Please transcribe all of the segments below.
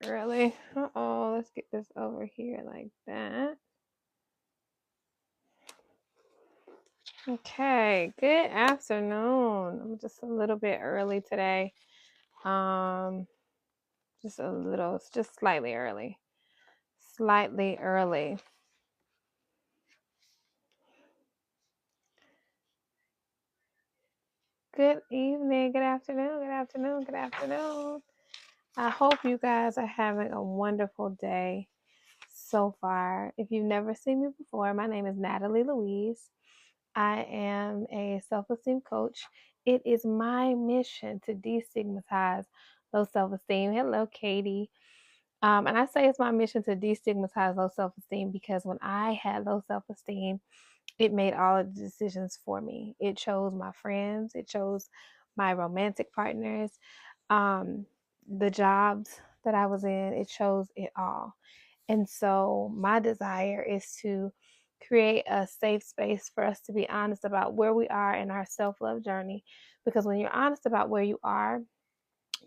early. Uh-oh, let's get this over here like that. Okay, good afternoon. I'm just a little bit early today. Um, just slightly early. Slightly early. Good evening, good afternoon, good afternoon, good afternoon. I hope you guys are having a wonderful day so far. If you've never seen me before, my name is Natalie Louise. I am a self esteem coach. It is my mission to destigmatize low self esteem. Hello, Katie. And I say it's my mission to destigmatize low self esteem because when I had low self esteem, it made all of the decisions for me. It chose my friends, it chose my romantic partners, um, the jobs that I was in, it chose it all. And so my desire is to create a safe space for us to be honest about where we are in our self-love journey. Because when you're honest about where you are,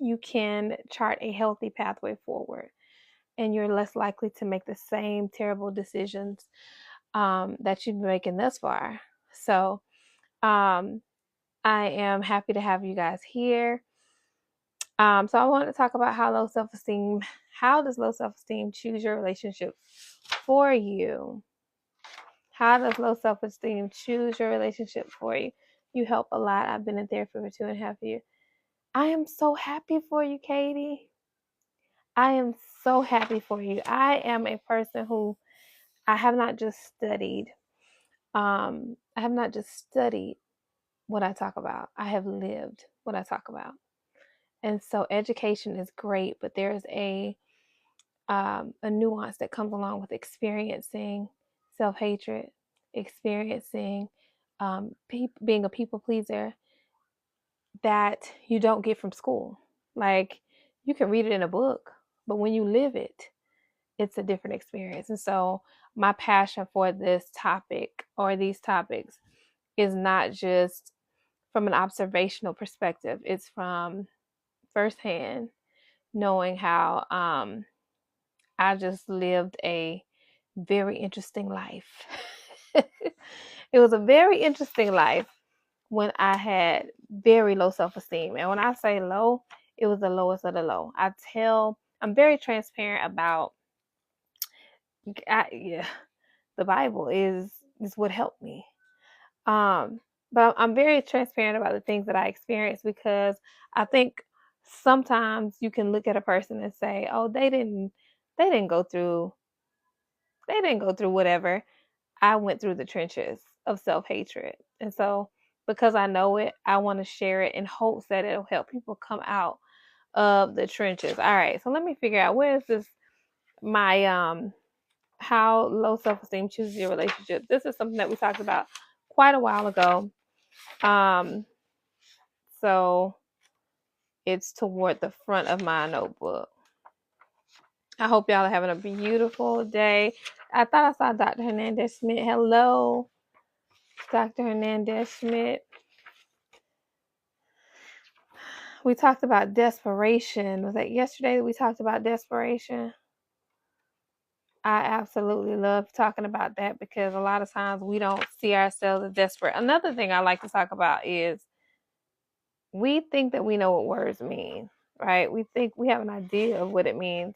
you can chart a healthy pathway forward and you're less likely to make the same terrible decisions that you've been making thus far. So um, I am happy to have you guys here. So I want to talk about how does low self-esteem choose your relationship for you? How does low self-esteem choose your relationship for you? You help a lot. I've been in therapy for 2.5 years. I am so happy for you, Katie. I am so happy for you. I am a person who I have not just studied. I have not just studied what I talk about. I have lived what I talk about. And so education is great, but there's a nuance that comes along with experiencing self-hatred, experiencing being a people pleaser that you don't get from school. Like you can read it in a book, but when you live it, it's a different experience. And so my passion for this topic or these topics is not just from an observational perspective, it's from firsthand knowing how I just lived a very interesting life. It was a very interesting life when I had very low self esteem. And when I say low, it was the lowest of the low. I'm very transparent about, yeah, the Bible is what helped me. Um, but I'm very transparent about the things that I experienced because I think sometimes you can look at a person and say, "Oh, they didn't go through, they didn't go through whatever." I went through the trenches of self-hatred. And so because I know it, I want to share it in hopes that it'll help people come out of the trenches. All right. So let me figure out where is this my how low self-esteem chooses your relationship. This is something that we talked about quite a while ago. Um so it's toward the front of my notebook. I hope y'all are having a beautiful day. I thought I saw Dr. Hernandez Schmidt. Hello, Dr. Hernandez Schmidt. We talked about desperation. Was that yesterday that we talked about desperation? I absolutely love talking about that because a lot of times we don't see ourselves as desperate. Another thing I like to talk about is we think that we know what words mean, right? We think we have an idea of what it means.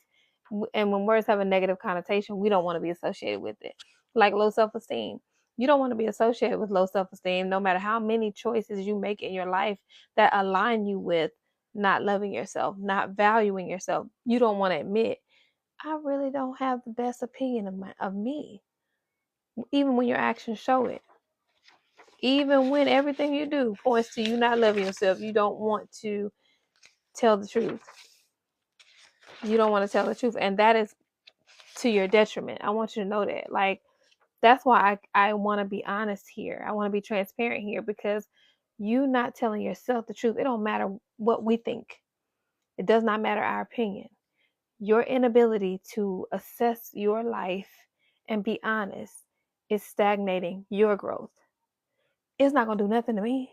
And when words have a negative connotation, we don't want to be associated with it. Like low self esteem. You don't want to be associated with low self esteem, no matter how many choices you make in your life that align you with not loving yourself, not valuing yourself. You don't want to admit, I really don't have the best opinion of me, even when your actions show it. Even when everything you do points to you not loving yourself, you don't want to tell the truth. You don't want to tell the truth. And that is to your detriment. I want you to know that. Like, that's why I want to be honest here. I want to be transparent here because you not telling yourself the truth, it don't matter what we think. It does not matter our opinion. Your inability to assess your life and be honest is stagnating your growth. It's not going to do nothing to me.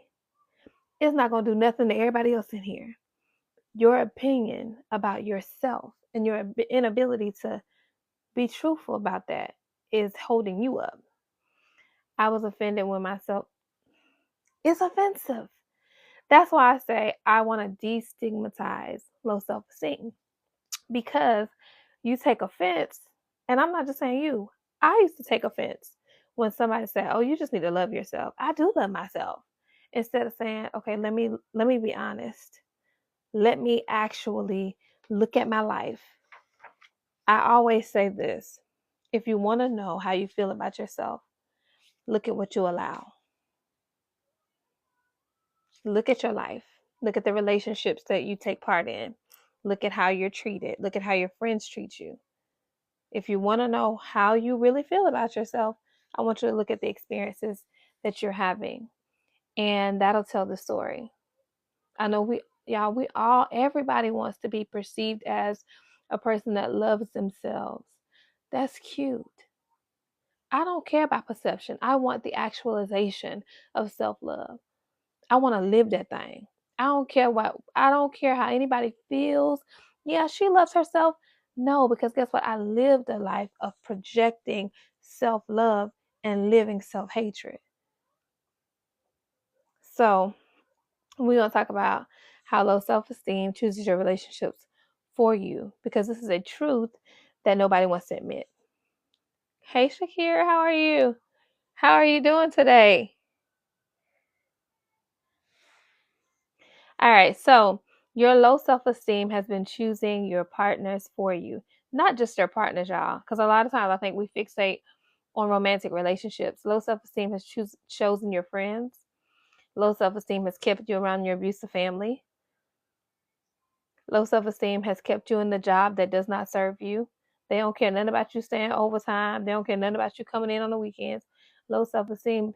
It's not going to do nothing to everybody else in here. Your opinion about yourself and your inability to be truthful about that is holding you up. I was offended when myself, it's offensive. That's why I say I want to destigmatize low self esteem, because you take offense, and I'm not just saying you, I used to take offense when somebody said, "Oh, you just need to love yourself." I do love myself. Instead of saying, "Okay, let me be honest. Let me actually look at my life." I always say this: if you want to know how you feel about yourself, look at what you allow. Look at your life. Look at the relationships that you take part in. Look at how you're treated. Look at how your friends treat you. If you want to know how you really feel about yourself, I want you to look at the experiences that you're having, and that'll tell the story. I know we all, everybody wants to be perceived as a person that loves themselves. That's cute. I don't care about perception. I want the actualization of self love. I want to live that thing. I don't care how anybody feels. Yeah, she loves herself. No, because guess what? I lived a life of projecting self-love and living self-hatred. So, we're going to talk about how low self-esteem chooses your relationships for you, because this is a truth that nobody wants to admit. Hey, Shakira, how are you? How are you doing today? All right, so your low self esteem has been choosing your partners for you, not just your partners, y'all. Because a lot of times I think we fixate on romantic relationships. Low self esteem has chosen your friends. Low self esteem has kept you around your abusive family. Low self esteem has kept you in the job that does not serve you. They don't care nothing about you staying overtime. They don't care nothing about you coming in on the weekends. Low self esteem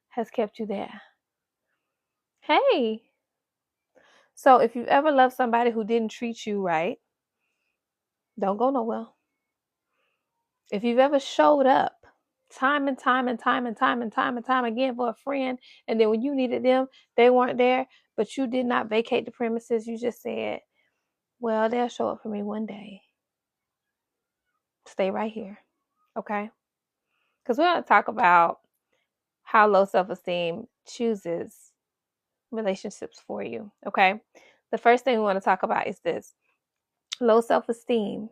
has kept you there. Hey, so if you've ever loved somebody who didn't treat you right, don't go nowhere. If you've ever showed up time and time and time and time and time and time again for a friend, and then when you needed them, they weren't there, but you did not vacate the premises, you just said, well, they'll show up for me one day. Stay right here, okay? Because we're going to talk about how low self esteem chooses relationships for you, okay? The first thing we want to talk about is this: low self esteem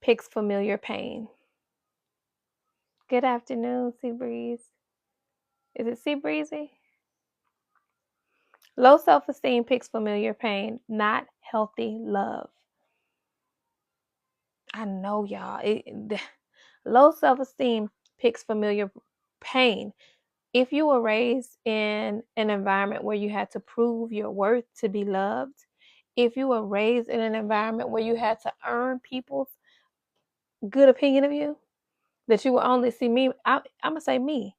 picks familiar pain. Good afternoon, Sea Breeze. Is it Sea Breezy? Low self esteem picks familiar pain, not healthy love. I know, y'all. Low self esteem picks familiar pain. If you were raised in an environment where you had to prove your worth to be loved, if you were raised in an environment where you had to earn people's good opinion of you, that you will only see me. I'm gonna say me.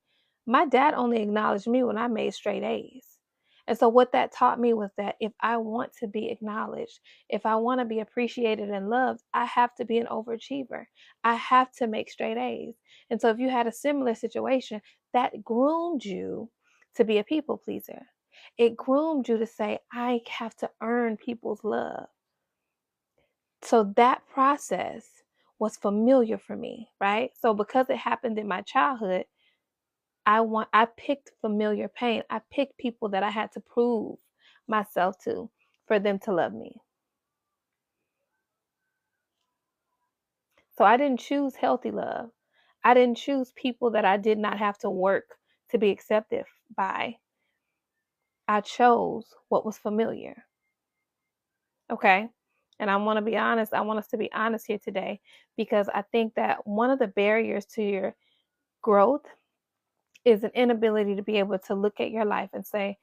My dad only acknowledged me when I made straight A's. And so what that taught me was that if I want to be acknowledged, if I want to be appreciated and loved, I have to be an overachiever. I have to make straight A's. And so if you had a similar situation, that groomed you to be a people pleaser. It groomed you to say, I have to earn people's love. So that process was familiar for me, right? So because it happened in my childhood, I picked familiar pain. I picked people that I had to prove myself to for them to love me. So I didn't choose healthy love. I didn't choose people that I did not have to work to be accepted by. I chose what was familiar. Okay? And I want to be honest. I want us to be honest here today, because I think that one of the barriers to your growth is an inability to be able to look at your life and say,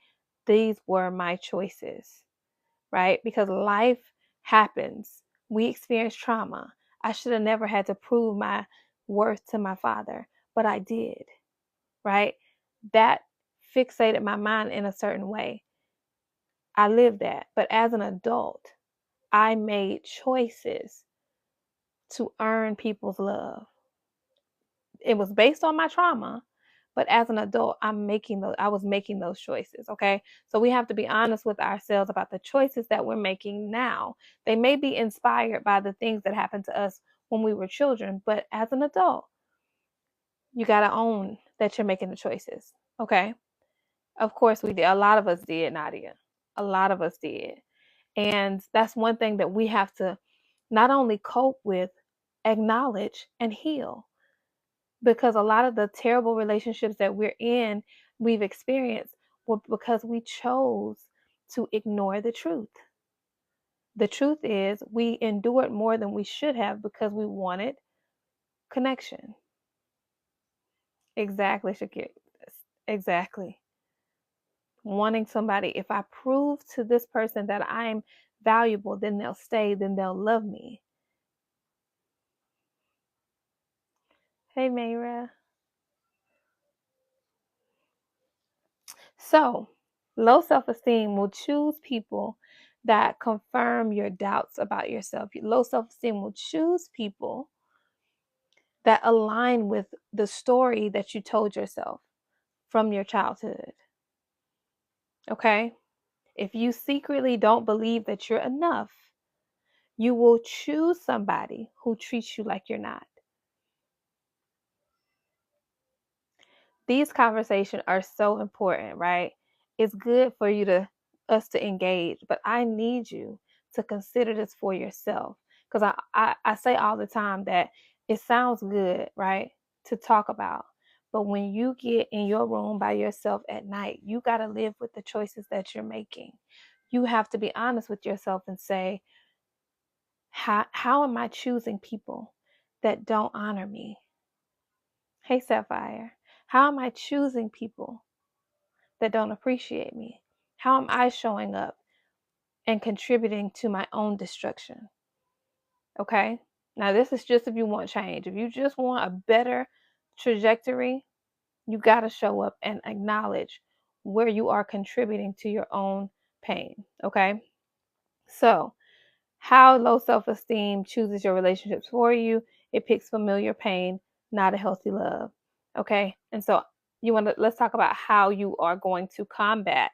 these were my choices, right? Because life happens. We experience trauma. I should have never had to prove my worth to my father, but I did, right? That fixated my mind in a certain way. I lived that. But as an adult, I made choices to earn people's love. It was based on my trauma, But as an adult, I was making those choices. Okay. So we have to be honest with ourselves about the choices that we're making now. They may be inspired by the things that happened to us when we were children, but as an adult, you got to own that you're making the choices. Okay. Of course we did. A lot of us did, Nadia. A lot of us did. And that's one thing that we have to not only cope with, acknowledge and heal. Because a lot of the terrible relationships that we've experienced were because we chose to ignore the truth. The truth is, we endured more than we should have because we wanted connection. Exactly, Shakir. Exactly. Wanting somebody, if I prove to this person that I'm valuable, then they'll stay, then they'll love me. Hey, Mayra. So, low self esteem will choose people that confirm your doubts about yourself. Low self esteem will choose people that align with the story that you told yourself from your childhood. Okay? If you secretly don't believe that you're enough, you will choose somebody who treats you like you're not. These conversations are so important, right? It's good for us to engage, but I need you to consider this for yourself. Because I say all the time that it sounds good, right, to talk about. But when you get in your room by yourself at night, you got to live with the choices that you're making. You have to be honest with yourself and say, how am I choosing people that don't honor me? Hey, Sapphire, how am I choosing people that don't appreciate me? How am I showing up and contributing to my own destruction? Okay. Now, this is just if you want change. If you just want a better trajectory, you got to show up and acknowledge where you are contributing to your own pain. Okay. So, how low self esteem chooses your relationships for you, it picks familiar pain, not a healthy love. Okay. And so, let's talk about how you are going to combat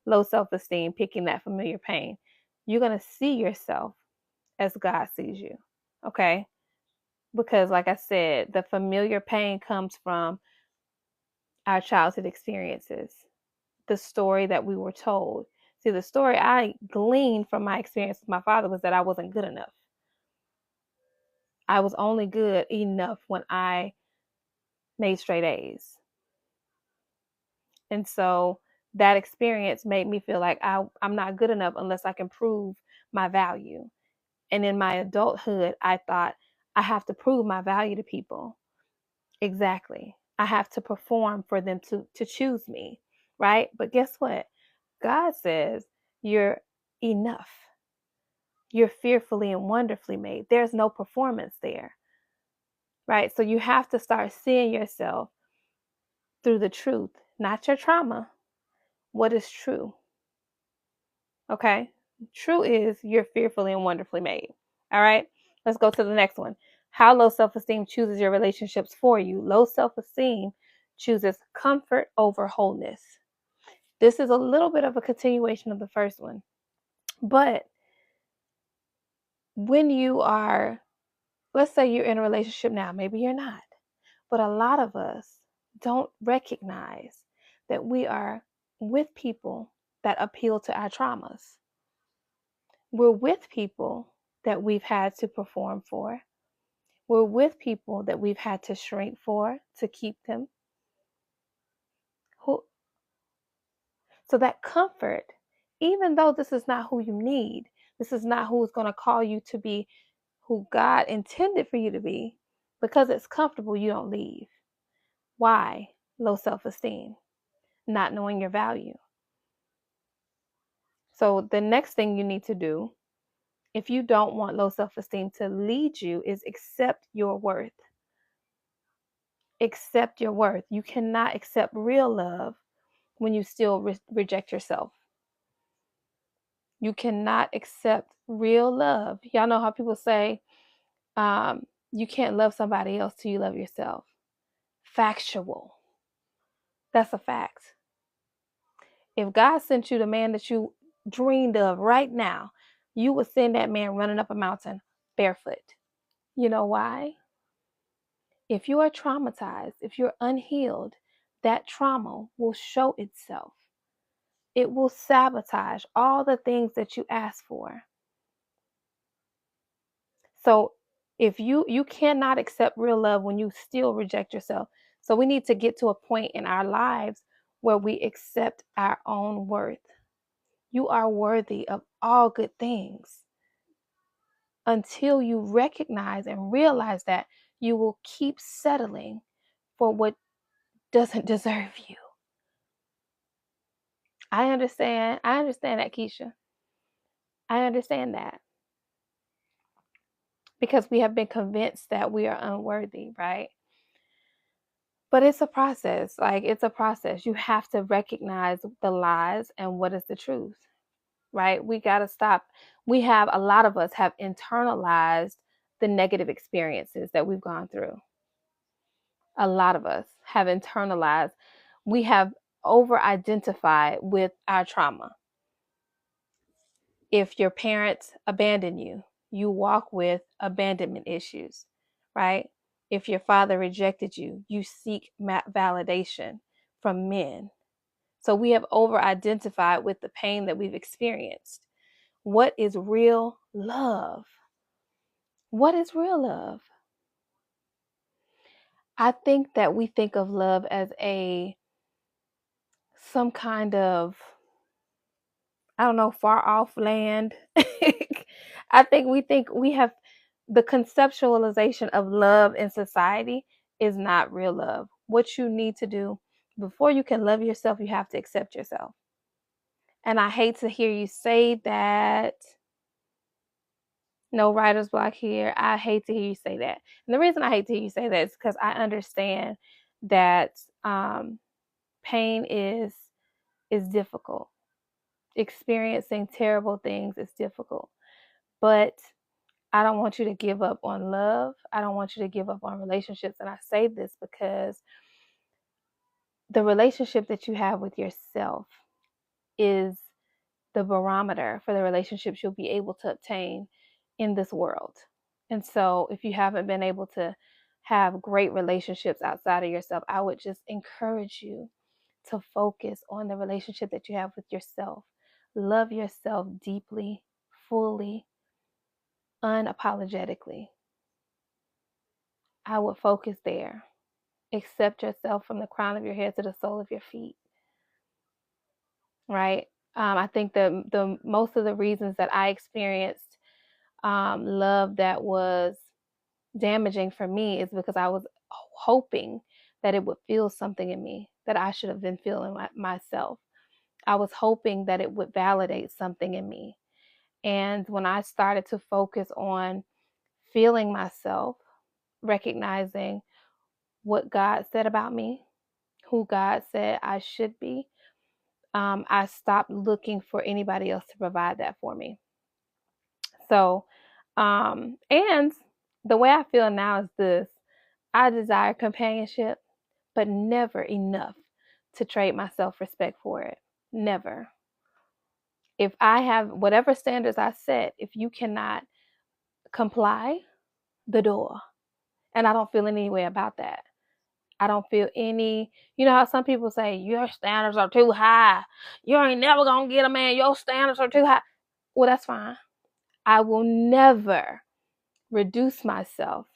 low self esteem, picking that familiar pain. You're going to see yourself as God sees you. Okay. Because, like I said, the familiar pain comes from our childhood experiences, the story that we were told. See, the story I gleaned from my experience with my father was that I wasn't good enough. I was only good enough when I made straight A's. And so that experience made me feel like I'm not good enough unless I can prove my value. And in my adulthood, I thought I have to prove my value to people. Exactly. I have to perform for them to choose me, right? But guess what? God says you're enough. You're fearfully and wonderfully made. There's no performance there, right? So you have to start seeing yourself through the truth, not your trauma. What is true? Okay? True is you're fearfully and wonderfully made. All right? Let's go to the next one. How low self esteem chooses your relationships for you. Low self esteem chooses comfort over wholeness. This is a little bit of a continuation of the first one. But when you are, let's say you're in a relationship now, maybe you're not, but a lot of us don't recognize that we are with people that appeal to our traumas. We're with people that we've had to perform for. We're with people that we've had to shrink for to keep them. So that comfort, even though this is not who you need, this is not who's going to call you to be who God intended for you to be, because it's comfortable, you don't leave. Why? Low self-esteem, not knowing your value. So the next thing you need to do, if you don't want low self-esteem to lead you, is accept your worth. Accept your worth. You cannot accept real love when you still reject yourself. You cannot accept real love. Y'all know how people say, you can't love somebody else till you love yourself. Factual. That's a fact. If God sent you the man that you dreamed of right now, you would send that man running up a mountain barefoot. You know why? If you are traumatized, if you're unhealed, that trauma will show itself. It will sabotage all the things that you ask for. So if you cannot accept real love when you still reject yourself. So we need to get to a point in our lives where we accept our own worth. You are worthy of all good things. Until you recognize and realize that, you will keep settling for what doesn't deserve you. I understand that, Keisha. I understand that. Because we have been convinced that we are unworthy, right? But it's a process. Like, it's a process. You have to recognize the lies and what is the truth, right? We got to stop. A lot of us have internalized the negative experiences that we've gone through. A lot of us have internalized. We have over-identified with our trauma. If your parents abandon you, you walk with abandonment issues, right? If your father rejected you, you seek validation from men. So we have over-identified with the pain that we've experienced. What is real love? What is real love? I think that we think of love as some kind of, I don't know, far off land. I think we have the conceptualization of love in society is not real love. What you need to do before you can love yourself, you have to accept yourself. And I hate to hear you say that. No writer's block here. I hate to hear you say that. And the reason I hate to hear you say that is because I understand that pain is difficult. Experiencing terrible things is difficult. But I don't want you to give up on love. I don't want you to give up on relationships. And I say this because the relationship that you have with yourself is the barometer for the relationships you'll be able to obtain in this world. And so if you haven't been able to have great relationships outside of yourself, I would just encourage you to focus on the relationship that you have with yourself. Love yourself deeply, fully, unapologetically. I would focus there. Accept yourself from the crown of your head to the sole of your feet. Right? I think the most of the reasons that I experienced love that was damaging for me is because I was hoping that it would feel something in me that I should have been feeling myself. I was hoping that it would validate something in me. And when I started to focus on feeling myself, recognizing what God said about me, who God said I should be, I stopped looking for anybody else to provide that for me. So, and the way I feel now is this: I desire companionship, but never enough to trade my self-respect for it. Never. If I have whatever standards I set, if you cannot comply, the door. And I don't feel any way about that. I don't feel any, you know how some people say, your standards are too high. You ain't never gonna get a man. Your standards are too high. Well, that's fine. I will never reduce myself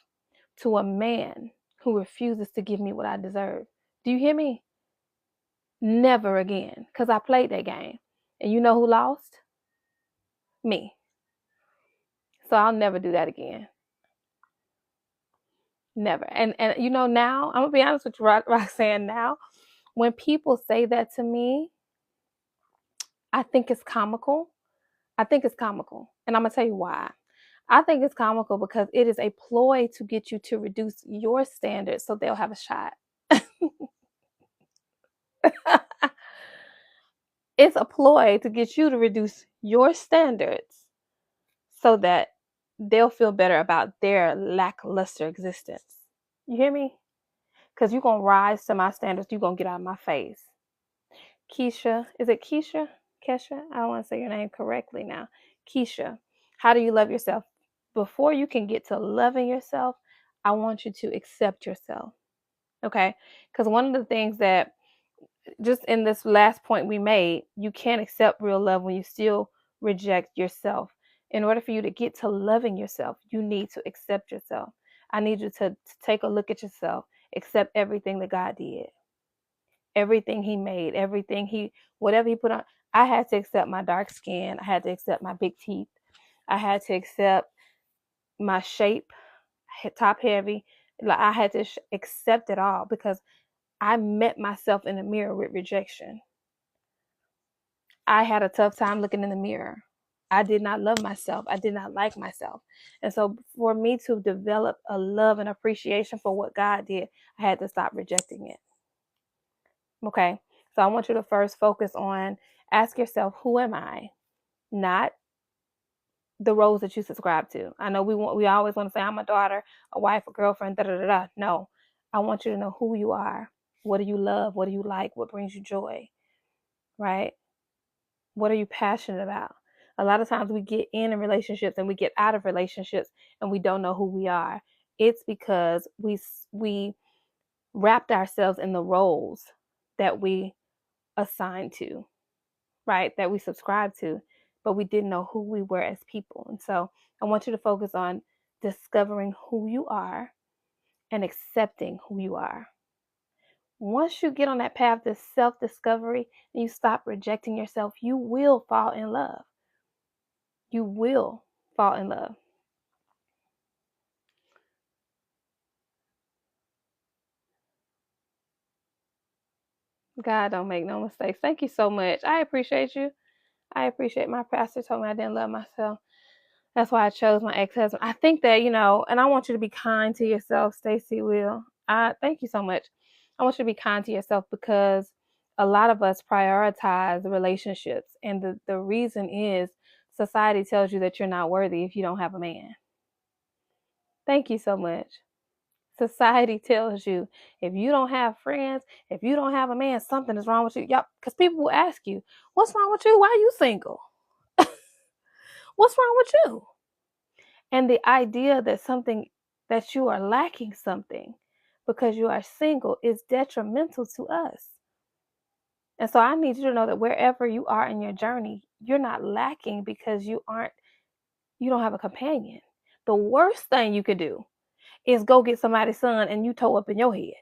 to a man who refuses to give me what I deserve. Do you hear me? Never again. Because I played that game. And you know who lost? Me. So I'll never do that again. Never. And you know, now, I'm going to be honest with you, Roxanne, now, when people say that to me, I think it's comical. I think it's comical. And I'm going to tell you why. I think it's comical because it is a ploy to get you to reduce your standards so they'll have a shot. It's a ploy to get you to reduce your standards so that they'll feel better about their lackluster existence. You hear me? because you're going to rise to my standards. You're going to get out of my face. Keisha, is it Keisha? Kesha? I don't want to say your name correctly now. Keisha, how do you love yourself? Before you can get to loving yourself, I want you to accept yourself. Okay? Because one of the things that, just in this last point we made, you can't accept real love when you still reject yourself. In order for you to get to loving yourself, you need to accept yourself. I need you to take a look at yourself, accept everything that God did, everything He made, whatever He put on. I had to accept my dark skin. I had to accept my big teeth. I had to accept my shape, top heavy. Like, I had to accept it all because I met myself in the mirror with rejection. I had a tough time looking in the mirror. I did not love myself. I did not like myself. And so for me to develop a love and appreciation for what God did, I had to stop rejecting it. Okay. So I want you to first focus on, ask yourself, who am I? Not the roles that you subscribe to. I know we always want to say, I'm a daughter, a wife, a girlfriend, da da da da. No. I want you to know who you are. What do you love? What do you like? What brings you joy? Right? What are you passionate about? A lot of times we get in relationships and we get out of relationships and we don't know who we are. It's because we wrapped ourselves in the roles that we assigned to, right? That we subscribe to, but we didn't know who we were as people. And so I want you to focus on discovering who you are and accepting who you are. Once you get on that path to self-discovery and you stop rejecting yourself, you will fall in love. You will fall in love. God don't make no mistakes. Thank you so much. I appreciate you. I appreciate my pastor told me I didn't love myself. That's why I chose my ex-husband. I think that, and I want you to be kind to yourself, Stacey Will. I thank you so much. I want you to be kind to yourself because a lot of us prioritize relationships. And the reason is society tells you that you're not worthy if you don't have a man. Thank you so much. Society tells you if you don't have friends, if you don't have a man, something is wrong with you. Yep, because people will ask you, what's wrong with you? Why are you single? What's wrong with you? And the idea that you are lacking something because you are single is detrimental to us. And so I need you to know that wherever you are in your journey, you're not lacking because you don't have a companion. The worst thing you could do is go get somebody's son and you toe up in your head.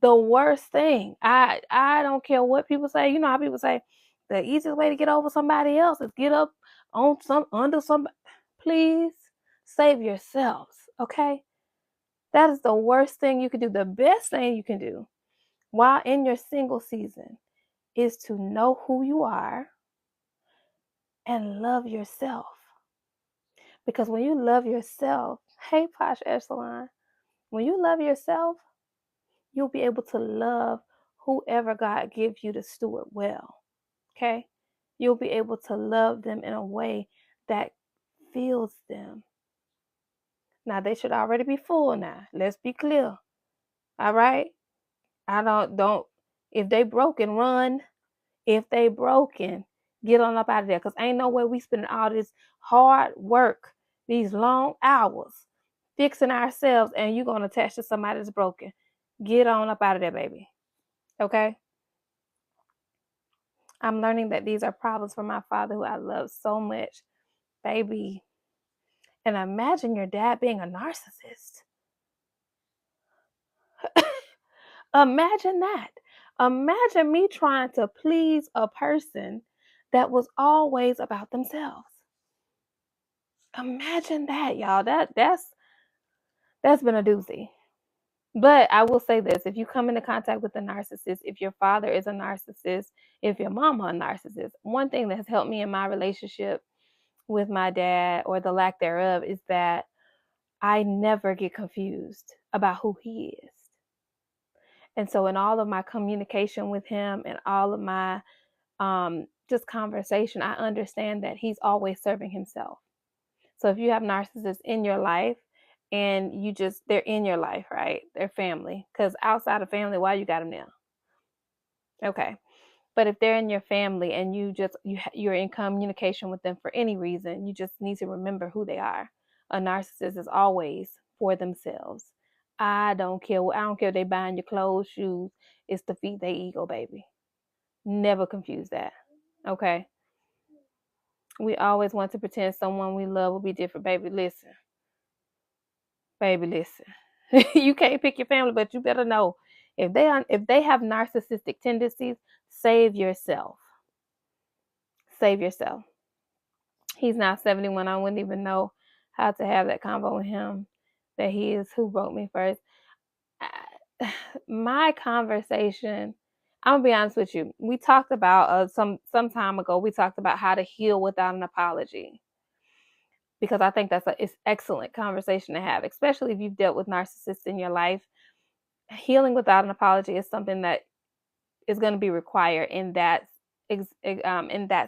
The worst thing. I don't care what people say. You know how people say the easiest way to get over somebody else is get up on under somebody. Please save yourselves, okay? That is the worst thing you can do. The best thing you can do while in your single season is to know who you are and love yourself. Because when you love yourself, hey Posh Echelon, when you love yourself, you'll be able to love whoever God gives you to steward well. Okay? You'll be able to love them in a way that fills them. Now, they should already be full now. Let's be clear. All right? I don't, if they broken, run. If they broken, get on up out of there. Because ain't no way we spending all this hard work, these long hours, fixing ourselves, and you're going to attach to somebody that's broken. Get on up out of there, baby. Okay? I'm learning that these are problems from my father who I love so much. Baby. And imagine your dad being a narcissist. Imagine that. Imagine me trying to please a person that was always about themselves. Imagine that, y'all. That's been a doozy. But I will say this, if you come into contact with a narcissist, if your father is a narcissist, if your mama a narcissist, one thing that has helped me in my relationship with my dad, or the lack thereof, is that I never get confused about who he is. And so in all of my communication with him and all of my just conversation, I understand that he's always serving himself. So if you have narcissists in your life and they're in your life, right? They're family. Because outside of family, why you got them now? Okay. But if they're in your family and you're in communication with them for any reason, you just need to remember who they are. A narcissist is always for themselves. I don't care. I don't care if they buying your clothes, shoes. It's to feed their ego, baby. Never confuse that. Okay. We always want to pretend someone we love will be different, baby. Listen, baby, listen. You can't pick your family, but you better know if they have narcissistic tendencies, save yourself. Save yourself. He's now 71. I wouldn't even know how to have that convo with him. That he is who broke me first. My conversation. I'm gonna be honest with you. We talked about some time ago. We talked about how to heal without an apology, because I think it's excellent conversation to have, especially if you've dealt with narcissists in your life. Healing without an apology is something that is going to be required in that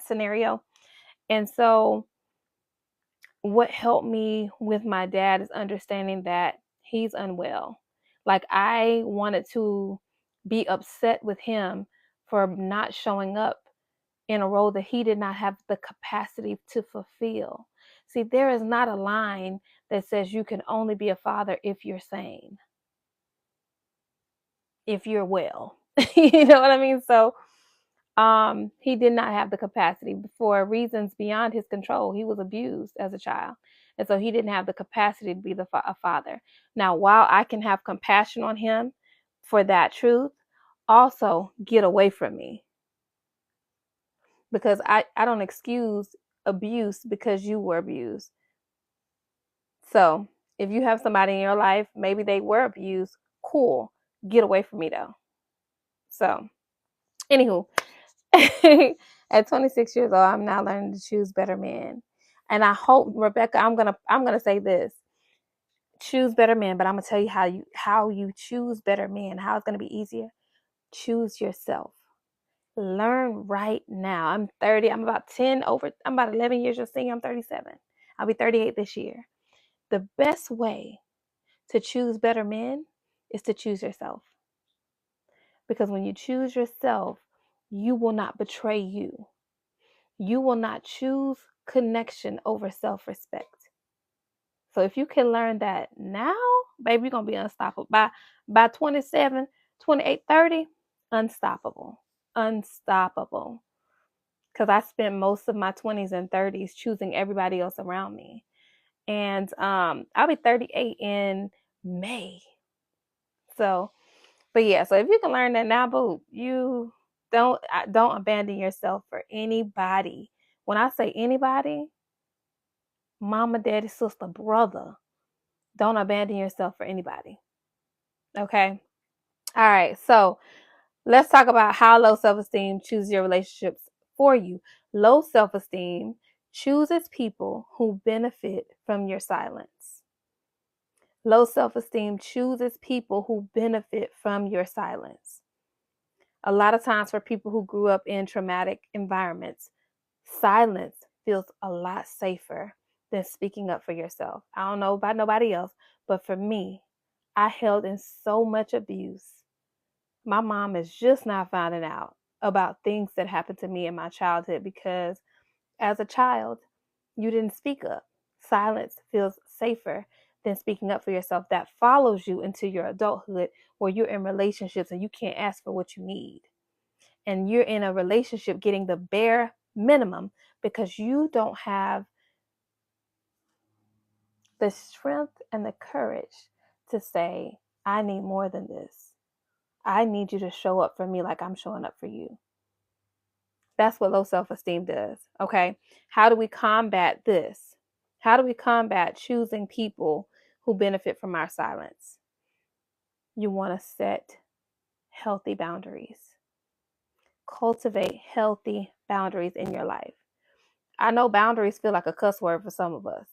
scenario. And so what helped me with my dad is understanding that he's unwell. Like, I wanted to be upset with him for not showing up in a role that he did not have the capacity to fulfill. See, there is not a line that says you can only be a father if you're sane, if you're well. You know what I mean? So he did not have the capacity for reasons beyond his control. He was abused as a child. And so he didn't have the capacity to be a father. Now, while I can have compassion on him for that truth, also get away from me. Because I don't excuse abuse because you were abused. So if you have somebody in your life, maybe they were abused, cool. Get away from me though. So, anywho, at 26 years old, I'm now learning to choose better men. And I hope, Rebecca, I'm gonna say this. Choose better men, but I'm gonna tell you how you choose better men, how it's gonna be easier. Choose yourself. Learn right now. I'm 30, I'm about 11 years your senior, I'm 37. I'll be 38 this year. The best way to choose better men is to choose yourself. Because when you choose yourself, you will not betray you. You will not choose connection over self-respect. So if you can learn that now, baby, you're going to be unstoppable. By 27, 28, 30, unstoppable. Unstoppable. Because I spent most of my 20s and 30s choosing everybody else around me. And I'll be 38 in May. So, but yeah, so if you can learn that now, boo, you don't abandon yourself for anybody. When I say anybody, mama, daddy, sister, brother, don't abandon yourself for anybody. Okay? All right. So let's talk about how low self-esteem chooses your relationships for you. Low self-esteem chooses people who benefit from your silence. Low self-esteem chooses people who benefit from your silence. A lot of times for people who grew up in traumatic environments, silence feels a lot safer than speaking up for yourself. I don't know about nobody else, but for me, I held in so much abuse. My mom is just now finding out about things that happened to me in my childhood because as a child, you didn't speak up. Silence feels safer than speaking up for yourself. That follows you into your adulthood where you're in relationships and you can't ask for what you need. And you're in a relationship getting the bare minimum because you don't have the strength and the courage to say, I need more than this. I need you to show up for me like I'm showing up for you. That's what low self-esteem does. Okay. How do we combat this? How do we combat choosing people who benefit from our silence? You want to set healthy boundaries. Cultivate healthy boundaries in your life. I know boundaries feel like a cuss word for some of us.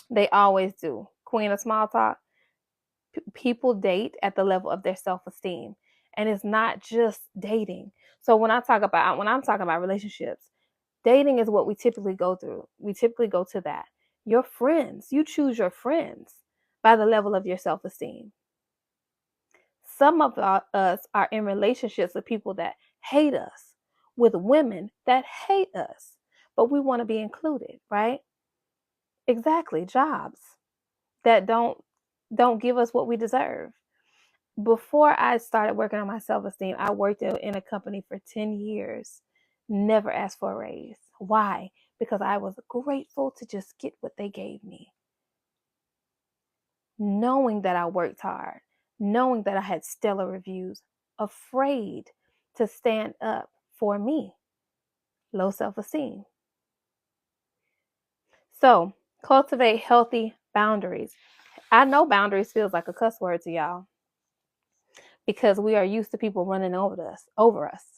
They always do. Queen of small talk. People date at the level of their self-esteem. And it's not just dating. So when I'm talking about relationships, dating is what we typically go through. We typically go to that. Your friends, you choose your friends. by the level of your self-esteem. Some of us are in relationships with people that hate us, with women that hate us, but we want to be included, right? Exactly. Jobs that don't give us what we deserve. Before I started working on my self-esteem, I worked in a company for 10 years, never asked for a raise. Why? Because I was grateful to just get what they gave me, knowing that I worked hard, knowing that I had stellar reviews, afraid to stand up for me. Low self-esteem. So, cultivate healthy boundaries. I know boundaries feels like a cuss word to y'all because we are used to people running over us.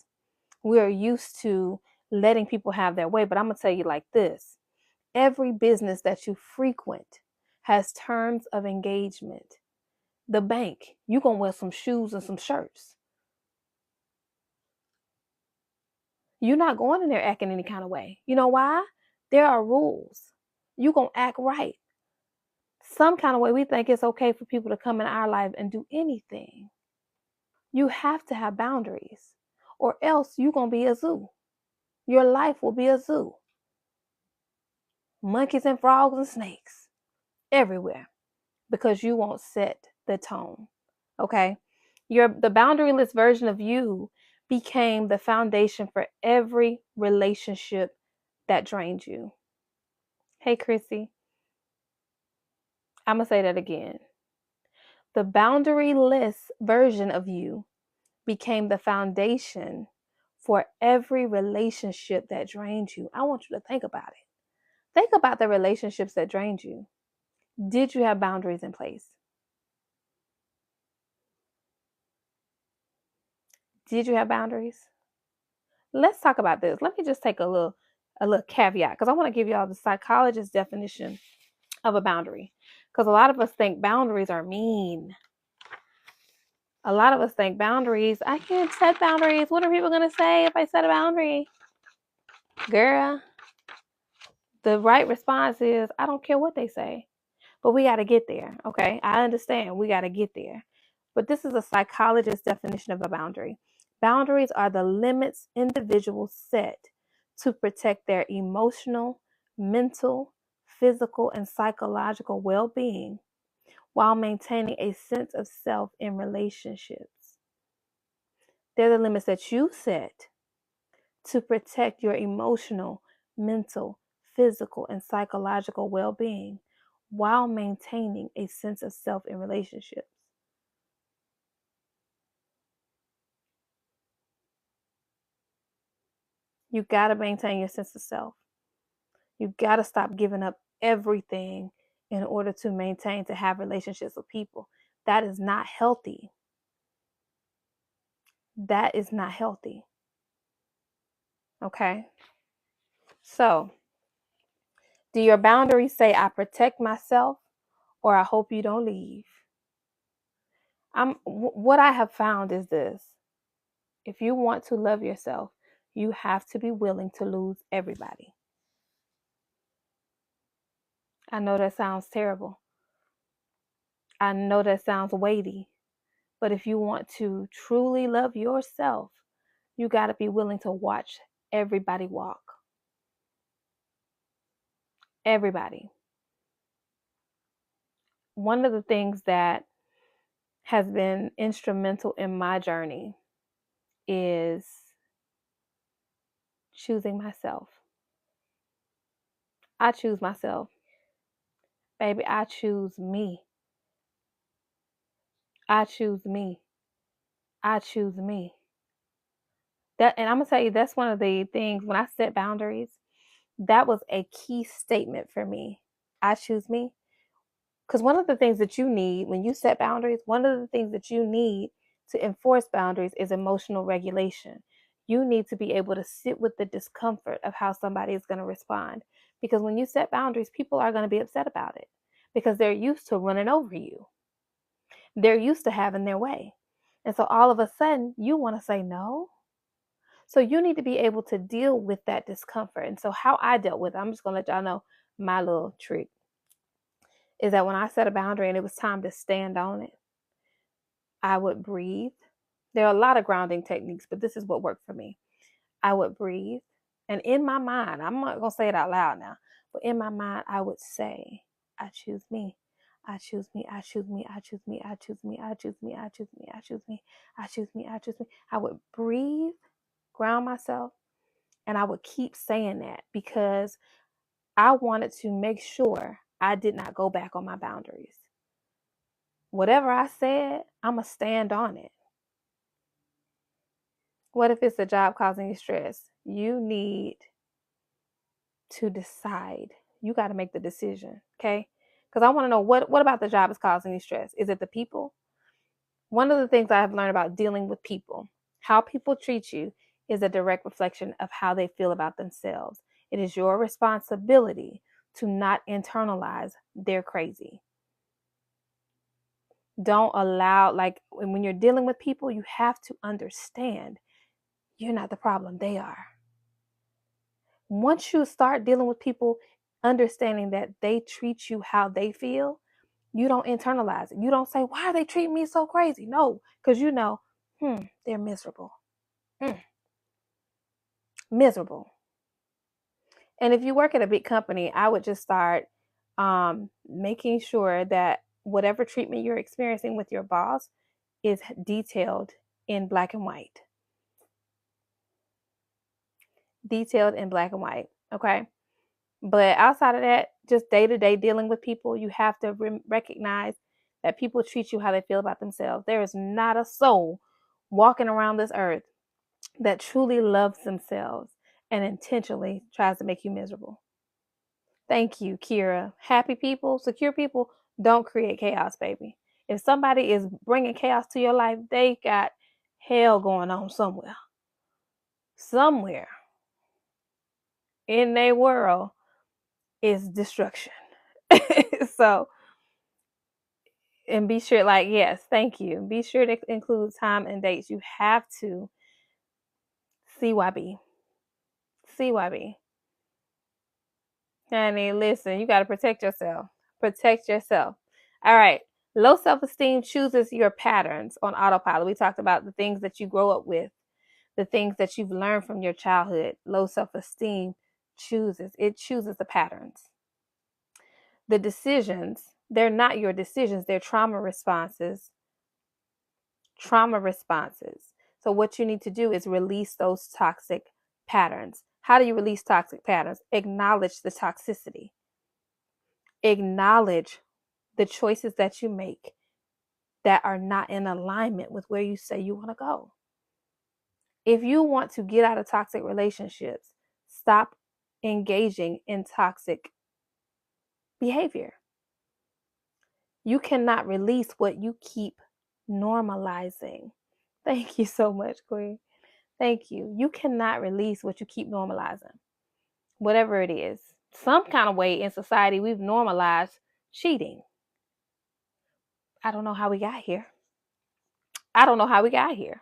We are used to letting people have their way, but I'm going to tell you like this. Every business that you frequent has terms of engagement. The bank, you're going to wear some shoes and some shirts. You're not going in there acting any kind of way. You know why? There are rules. You're going to act right. Some kind of way we think it's okay for people to come in our life and do anything. You have to have boundaries, or else you're going to be a zoo. Your life will be a zoo. Monkeys and frogs and snakes everywhere because you won't set the tone. Okay? The boundaryless version of you became the foundation for every relationship that drained you. Hey, Chrissy, I'm going to say that again. The boundaryless version of you became the foundation for every relationship that drained you. I want you to think about it. Think about the relationships that drained you. Did you have boundaries in place? Did you have boundaries? Let's talk about this. Let me just take a little caveat because I want to give you all the psychologist's definition of a boundary. Because a lot of us think boundaries are mean. A lot of us think boundaries, I can't set boundaries. What are people going to say if I set a boundary? Girl, the right response is, I don't care what they say. But we got to get there, okay? I understand we got to get there. But this is a psychologist's definition of a boundary. Boundaries are the limits individuals set to protect their emotional, mental, physical, and psychological well-being while maintaining a sense of self in relationships. They're the limits that you set to protect your emotional, mental, physical, and psychological well-being while maintaining a sense of self in relationships. You got to maintain your sense of self. You got to stop giving up everything in order to maintain, to have relationships with people. That is not healthy. That is not healthy. Okay? So, do your boundaries say, I protect myself, or I hope you don't leave? What I have found is this. If you want to love yourself, you have to be willing to lose everybody. I know that sounds terrible. I know that sounds weighty. But if you want to truly love yourself, you got to be willing to watch everybody walk. Everybody. One of the things that has been instrumental in my journey is choosing myself. I choose myself. Baby, I choose me. I choose me. I choose me. And I'm going to tell you, that's one of the things when I set boundaries, that was a key statement for me. I choose me. Because one of the things that you need when you set boundaries, one of the things that you need to enforce boundaries is emotional regulation. You need to be able to sit with the discomfort of how somebody is going to respond. Because when you set boundaries, people are going to be upset about it because they're used to running over you. They're used to having their way. And so all of a sudden, you want to say no. So you need to be able to deal with that discomfort. And so how I dealt with it, I'm just going to let y'all know my little trick. is that when I set a boundary and it was time to stand on it, I would breathe. There are a lot of grounding techniques, but this is what worked for me. I would breathe. And in my mind, I'm not going to say it out loud now, but in my mind, I would say, I choose me. I choose me. I choose me. I choose me. I choose me. I choose me. I choose me. I choose me. I choose me. I choose me. I would breathe, ground myself, and I would keep saying that because I wanted to make sure I did not go back on my boundaries. Whatever I said, I'm going to stand on it. What if it's a job causing you stress? You need to decide. You got to make the decision, okay? Because I want to know what about the job is causing you stress? Is it the people? One of the things I have learned about dealing with people, how people treat you is a direct reflection of how they feel about themselves. It is your responsibility to not internalize they're crazy. Don't allow, like when you're dealing with people, you have to understand you're not the problem, they are. Once you start dealing with people, understanding that they treat you how they feel, you don't internalize it. You don't say, why are they treating me so crazy? No, because you know, they're miserable. Miserable. And if you work at a big company, I would just start making sure that whatever treatment you're experiencing with your boss is detailed in black and white. Detailed in black and white. Okay. But outside of that, just day to day dealing with people, you have to recognize that people treat you how they feel about themselves. There is not a soul walking around this earth that truly loves themselves and intentionally tries to make you miserable. Thank you, Kira. Happy people, secure people don't create chaos, baby. If somebody is bringing chaos to your life, they got hell going on somewhere. Somewhere in their world is destruction. So, and be sure, like, yes, thank you. Be sure to include time and dates. You have to CYB. CYB. Honey, listen, you got to protect yourself. Protect yourself. All right. Low self-esteem chooses your patterns on autopilot. We talked about the things that you grow up with, the things that you've learned from your childhood. Low self-esteem chooses the patterns. The decisions, they're not your decisions, they're trauma responses. Trauma responses. So what you need to do is release those toxic patterns. How do you release toxic patterns? Acknowledge the toxicity. Acknowledge the choices that you make that are not in alignment with where you say you want to go. If you want to get out of toxic relationships, stop engaging in toxic behavior. You cannot release what you keep normalizing. Thank you so much, Queen. Thank you. You cannot release what you keep normalizing, whatever it is. Some kind of way in society, we've normalized cheating. I don't know how we got here. I don't know how we got here.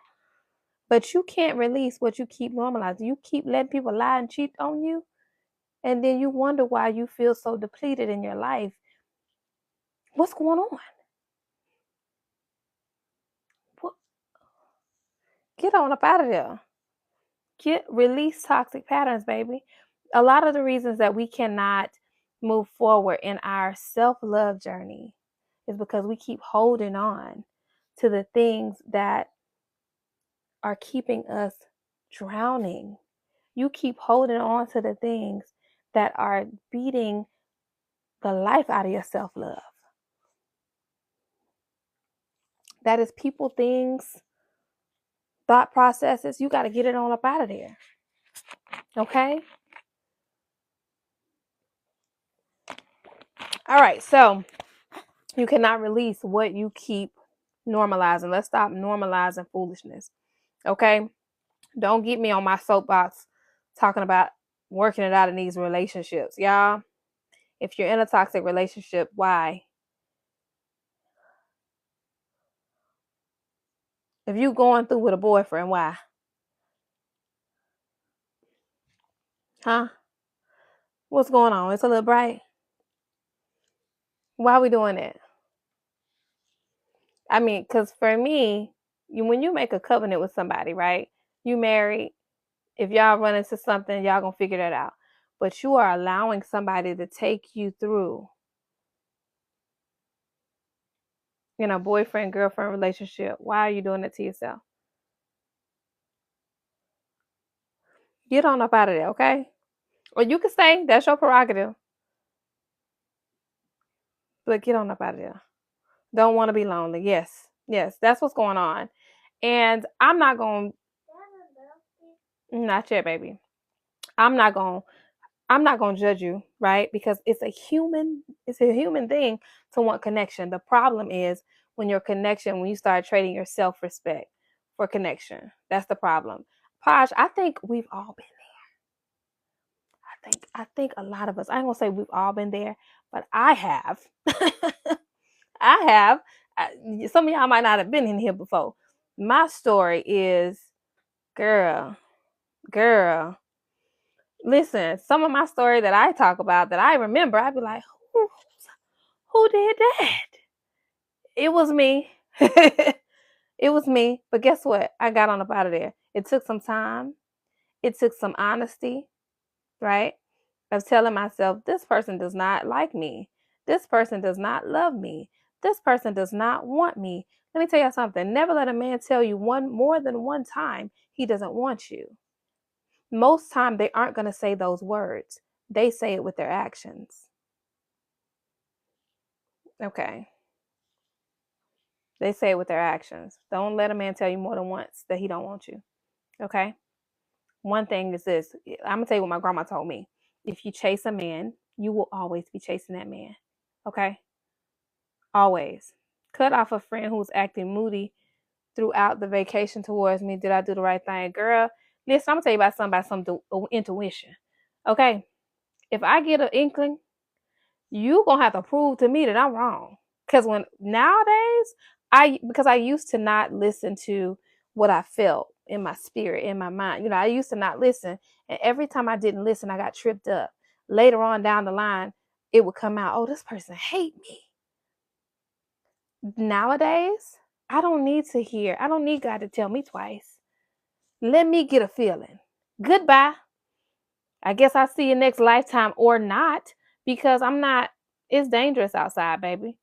But you can't release what you keep normalizing. You keep letting people lie and cheat on you, and then you wonder why you feel so depleted in your life. What's going on? What? Get on up out of there. Release toxic patterns, baby. A lot of the reasons that we cannot move forward in our self-love journey is because we keep holding on to the things that are keeping us drowning. You keep holding on to the things that are beating the life out of your self-love. That is people, things, thought processes. You got to get it on up out of there. Okay? All right, so you cannot release what you keep normalizing. Let's stop normalizing foolishness. Okay? Don't get me on my soapbox talking about working it out in these relationships. Y'all, if you're in a toxic relationship, why? If you going through with a boyfriend, why? Huh? What's going on? It's a little bright. Why are we doing it? I mean, because for me, when you make a covenant with somebody, right? You married. If y'all run into something, y'all gonna figure that out. But you are allowing somebody to take you through in a boyfriend girlfriend relationship. Why are you doing it to yourself? Get on up out of there, okay? Or you can stay. That's your prerogative. But get on up out of there. Don't want to be lonely. Yes. Yes. That's what's going on. And I'm not going to, not yet, baby. I'm not going I'm not going to judge you, right? Because it's a human thing to want connection. The problem is when when you start trading your self-respect for connection. That's the problem. Posh, I think we've all been I think a lot of us, I ain't gonna say we've all been there, but I have. I have. Some of y'all might not have been in here before. My story is, girl, girl. Listen, some of my story that I talk about that I remember, I'd be like, who did that? It was me. It was me. But guess what? I got on up out of there. It took some time. It took some honesty, right? Of telling myself, this person does not like me. This person does not love me. This person does not want me. Let me tell you something. Never let a man tell you more than one time he doesn't want you. Most time they aren't going to say those words. They say it with their actions. Okay. They say it with their actions. Don't let a man tell you more than once that he don't want you. Okay? One thing is this. I'm going to tell you what my grandma told me. If you chase a man, you will always be chasing that man. Okay? Always. Cut off a friend who's acting moody throughout the vacation towards me. Did I do the right thing? Girl, listen, I'm going to tell you about some intuition. Okay? If I get an inkling, you going to have to prove to me that I'm wrong. Because when nowadays, because I used to not listen to what I felt in my spirit, in my mind. I used to not listen. And every time I didn't listen, I got tripped up. Later on down the line, it would come out, oh, this person hate me. Nowadays, I don't need God to tell me twice. Let me get a feeling. Goodbye. I guess I'll see you next lifetime or not, because it's dangerous outside, baby.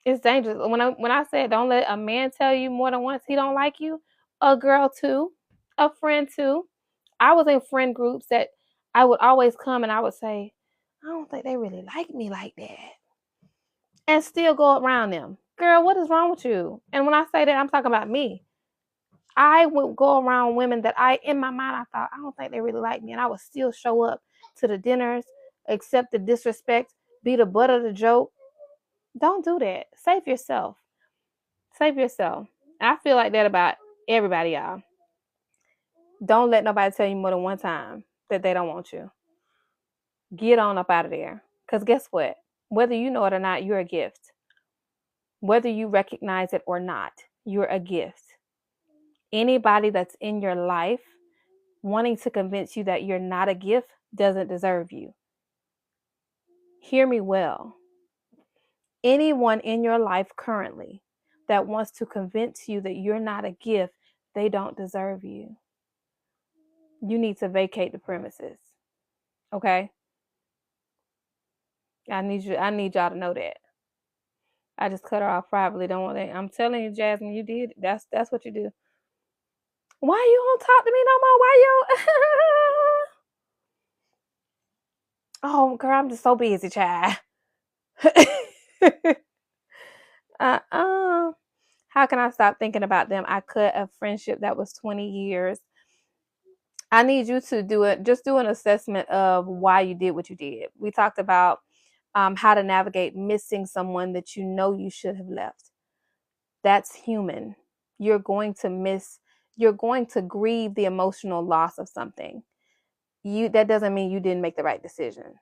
It's dangerous. When I said don't let a man tell you more than once he don't like you, a girl too, a friend too. I was in friend groups that I would always come and I would say, I don't think they really like me like that. And still go around them. Girl, what is wrong with you? And when I say that, I'm talking about me. I would go around women that in my mind, I thought, I don't think they really like me. And I would still show up to the dinners, accept the disrespect, be the butt of the joke. Don't do that. Save yourself. Save yourself. I feel like that about everybody, y'all. Don't let nobody tell you more than one time that they don't want you. Get on up out of there. Because guess what? Whether you know it or not, you're a gift. Whether you recognize it or not, you're a gift. Anybody that's in your life wanting to convince you that you're not a gift doesn't deserve you. Hear me well. Anyone in your life currently that wants to convince you that you're not a gift, they don't deserve you. You need to vacate the premises. Okay? I need y'all to know that. I just cut her off privately. Don't want that. I'm telling you, Jasmine, you did. That's what you do. Why you don't talk to me no more? Why you? Oh, girl, I'm just so busy, child. How can I stop thinking about them? I cut a friendship that was 20 years. I need you to do an assessment of why you did what you did. We talked about how to navigate missing someone that you know you should have left. That's human. You're going to grieve the emotional loss of something. That doesn't mean you didn't make the right decision.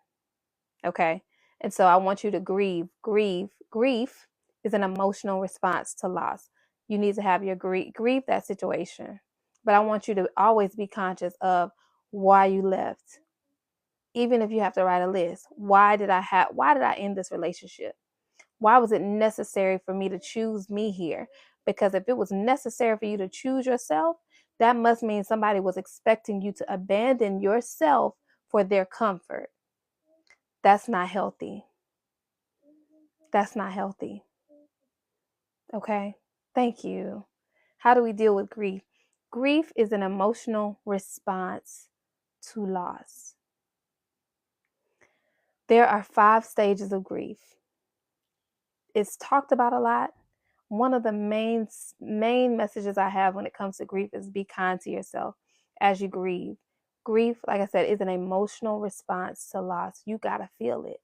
Okay? And so I want you to grieve. Grief is an emotional response to loss. You need to have your grieve that situation. But I want you to always be conscious of why you left. Even if you have to write a list, why did I end this relationship? Why was it necessary for me to choose me here? Because if it was necessary for you to choose yourself, that must mean somebody was expecting you to abandon yourself for their comfort. That's not healthy. That's not healthy. Okay? Thank you. How do we deal with grief? Grief is an emotional response to loss. There are 5 stages of grief. It's talked about a lot. One of the main messages I have when it comes to grief is be kind to yourself as you grieve. Grief, like I said, is an emotional response to loss. You got to feel it.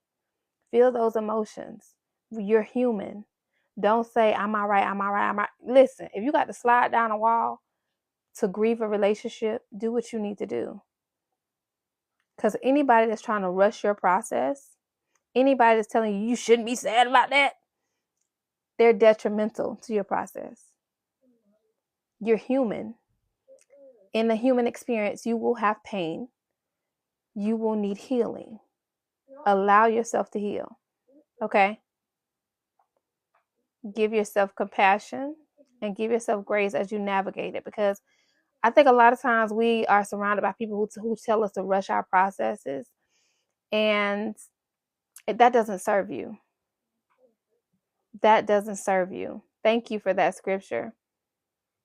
Feel those emotions. You're human. Don't say, I'm all right, I'm all right, I'm all right. Listen, if you got to slide down a wall to grieve a relationship, do what you need to do. Because anybody that's trying to rush your process, anybody that's telling you you shouldn't be sad about that, they're detrimental to your process. You're human. In the human experience, you will have pain. You will need healing. Allow yourself to heal. Okay? Give yourself compassion and give yourself grace as you navigate it, because I think a lot of times we are surrounded by people who tell us to rush our processes, and that doesn't serve you. That doesn't serve you. Thank you for that scripture,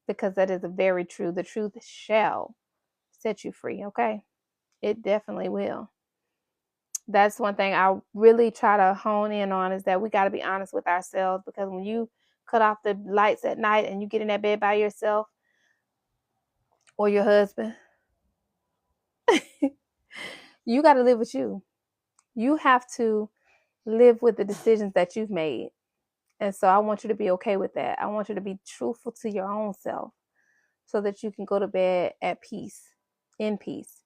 because that is very true. The truth shall set you free, okay? It definitely will. That's one thing I really try to hone in on, is that we got to be honest with ourselves, because when you cut off the lights at night and you get in that bed by yourself or your husband, you got to live with you. You have to live with the decisions that you've made. And so I want you to be okay with that. I want you to be truthful to your own self so that you can go to bed at peace, in peace.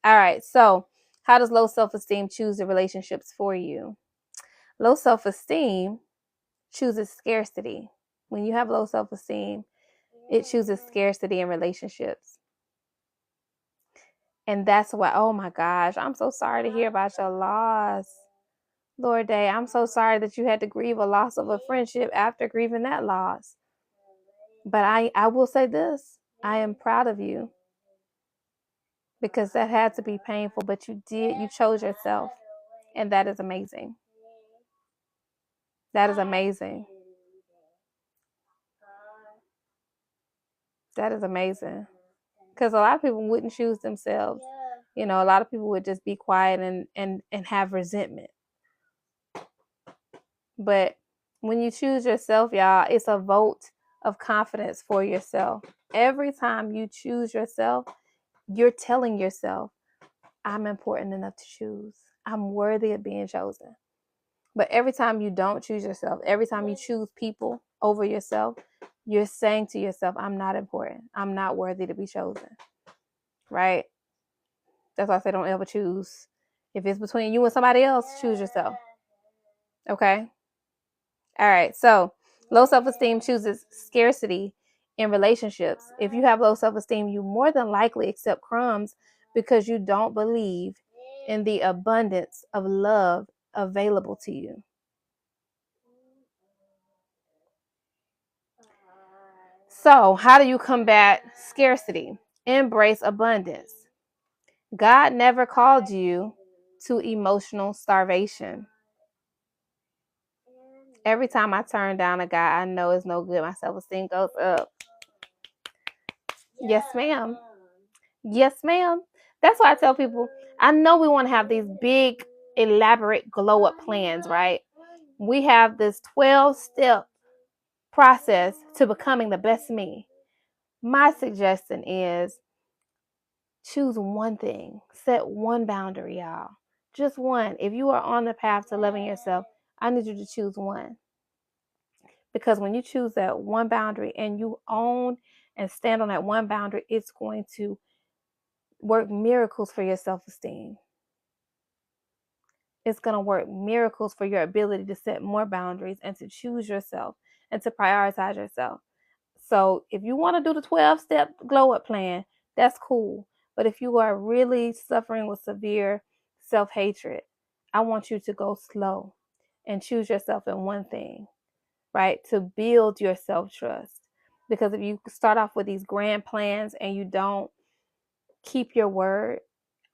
All right. So how does low self-esteem choose the relationships for you? Low self-esteem chooses scarcity. When you have low self-esteem, it chooses scarcity in relationships. And that's why, oh my gosh, I'm so sorry to hear about your loss. Lord Day, I'm so sorry that you had to grieve a loss of a friendship after grieving that loss. But I will say this, I am proud of you, because that had to be painful, but you chose yourself. And that is amazing. That is amazing. That is amazing. Because a lot of people wouldn't choose themselves. You know, a lot of people would just be quiet and have resentment. But when you choose yourself, y'all, it's a vote of confidence for yourself. Every time you choose yourself, you're telling yourself, I'm important enough to choose. I'm worthy of being chosen. But every time you don't choose yourself, every time you choose people over yourself, you're saying to yourself, I'm not important. I'm not worthy to be chosen. Right? That's why I say don't ever choose. If it's between you and somebody else, choose yourself. Okay? All right. So low self-esteem chooses scarcity in relationships. If you have low self-esteem, you more than likely accept crumbs because you don't believe in the abundance of love available to you. So, how do you combat scarcity? Embrace abundance. God never called you to emotional starvation. Every time I turn down a guy I know is no good, my self-esteem goes up. Yes, ma'am. Yes, ma'am. That's why I tell people, I know we want to have these big, elaborate glow-up plans, right? We have this 12-step process to becoming the best me. My suggestion is choose one thing. Set one boundary, y'all. Just one. If you are on the path to loving yourself, I need you to choose one. Because when you choose that one boundary and you own and stand on that one boundary, it's going to work miracles for your self-esteem. It's going to work miracles for your ability to set more boundaries and to choose yourself and to prioritize yourself. So if you want to do the 12-step glow up plan, that's cool. But if you are really suffering with severe self-hatred, I want you to go slow and choose yourself in one thing, right? To build your self-trust. Because if you start off with these grand plans and you don't keep your word,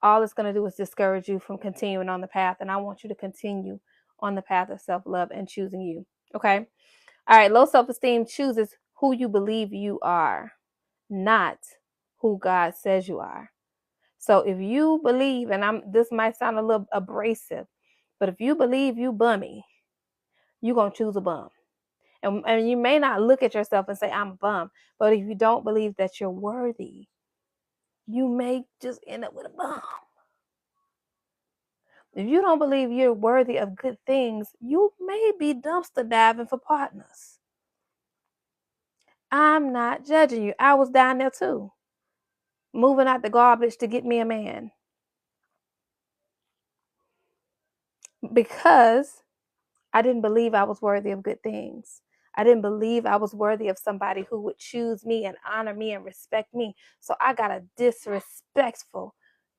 all it's going to do is discourage you from continuing on the path. And I want you to continue on the path of self-love and choosing you. Okay. All right. Low self-esteem chooses who you believe you are, not who God says you are. So if you believe, and this might sound a little abrasive, but if you believe you bummy, you're going to choose a bum. And you may not look at yourself and say, I'm a bum. But if you don't believe that you're worthy, you may just end up with a bum. If you don't believe you're worthy of good things, you may be dumpster diving for partners. I'm not judging you. I was down there too, moving out the garbage to get me a man. Because I didn't believe I was worthy of good things. I didn't believe I was worthy of somebody who would choose me and honor me and respect me. So I got a disrespectful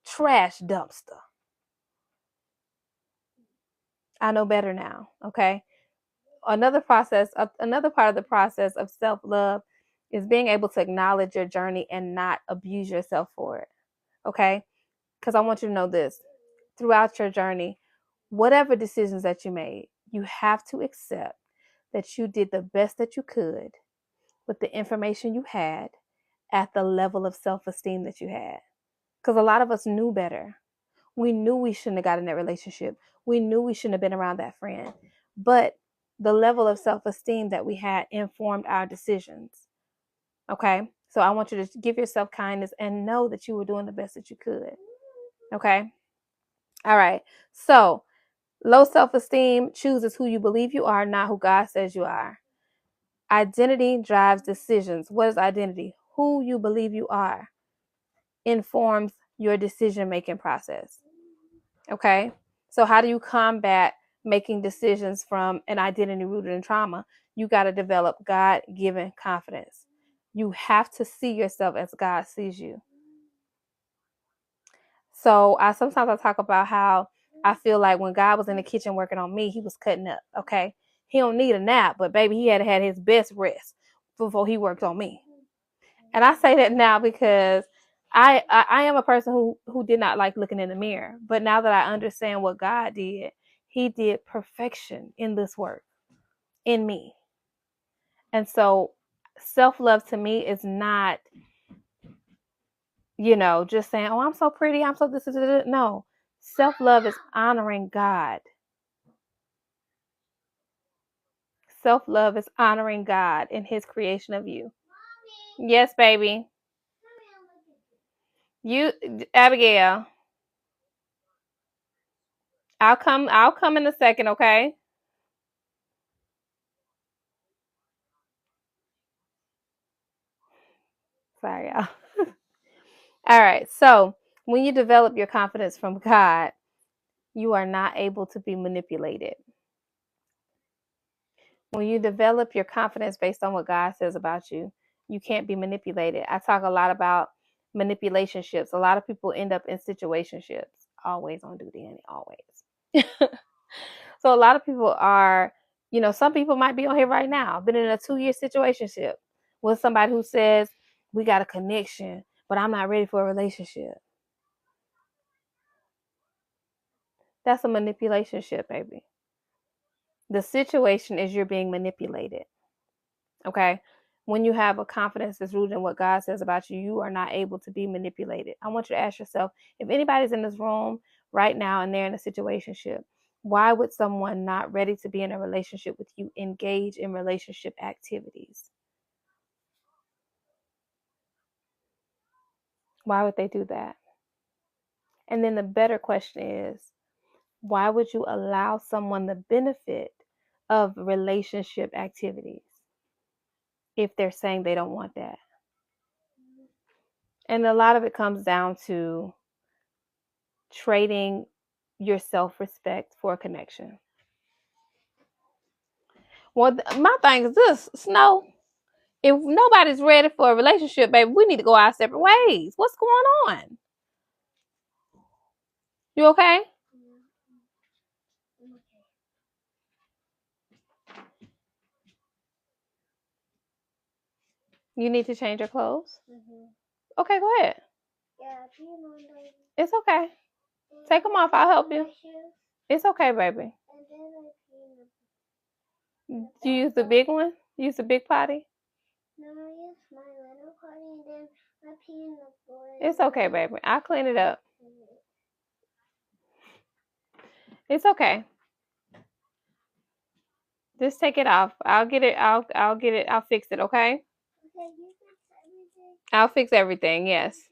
trash dumpster. I know better now. Okay. Another part of the process of self-love is being able to acknowledge your journey and not abuse yourself for it. Okay. Because I want you to know this: throughout your journey, whatever decisions that you made, you have to accept that you did the best that you could with the information you had at the level of self-esteem that you had. Because a lot of us knew better. We knew we shouldn't have got in that relationship. We knew we shouldn't have been around that friend. But the level of self-esteem that we had informed our decisions. Okay? So I want you to give yourself kindness and know that you were doing the best that you could. Okay? All right. So low self-esteem chooses who you believe you are, not who God says you are. Identity drives decisions. What is identity? Who you believe you are informs your decision-making process. Okay? So how do you combat making decisions from an identity rooted in trauma? You got to develop God-given confidence. You have to see yourself as God sees you. So sometimes I talk about how I feel like when God was in the kitchen working on me, he was cutting up. Okay? He don't need a nap, but baby, he had his best rest before he worked on me. And I say that now because I am a person who did not like looking in the mirror. But now that I understand what God did, he did perfection in this work in me. And so self-love to me is not, just saying, oh, I'm so pretty, I'm so this. No. Self-love is honoring God. Self-love is honoring God in his creation of you. Mommy. Yes, baby. You, Abigail. I'll come in a second, okay? Sorry, y'all. All right. So when you develop your confidence from God, you are not able to be manipulated. When you develop your confidence based on what God says about you, you can't be manipulated. I talk a lot about manipulationships. A lot of people end up in situationships. Always on duty, Annie, always. So a lot of people are, some people might be on here right now, been in a 2-year situationship with somebody who says, we got a connection, but I'm not ready for a relationship. That's a manipulationship, baby. The situation is you're being manipulated. Okay? When you have a confidence that's rooted in what God says about you, you are not able to be manipulated. I want you to ask yourself, if anybody's in this room right now and they're in a situationship, why would someone not ready to be in a relationship with you engage in relationship activities? Why would they do that? And then the better question is, why would you allow someone the benefit of relationship activities if they're saying they don't want that? And a lot of it comes down to trading your self-respect for a connection. Well, my thing is this, Snow. If nobody's ready for a relationship, baby, we need to go our separate ways. What's going on? You okay? You need to change your clothes? Okay, go ahead. It's okay. Take them off. I'll help you. It's okay, baby. Do you use the big one? Use the big potty? No, I use my little potty and then I pee in the floor. It's okay, baby. I'll clean it up. It's okay. Just take it off. I'll get it. I'll get it. I'll fix it, okay? Okay, you fix everything. I'll fix everything, yes.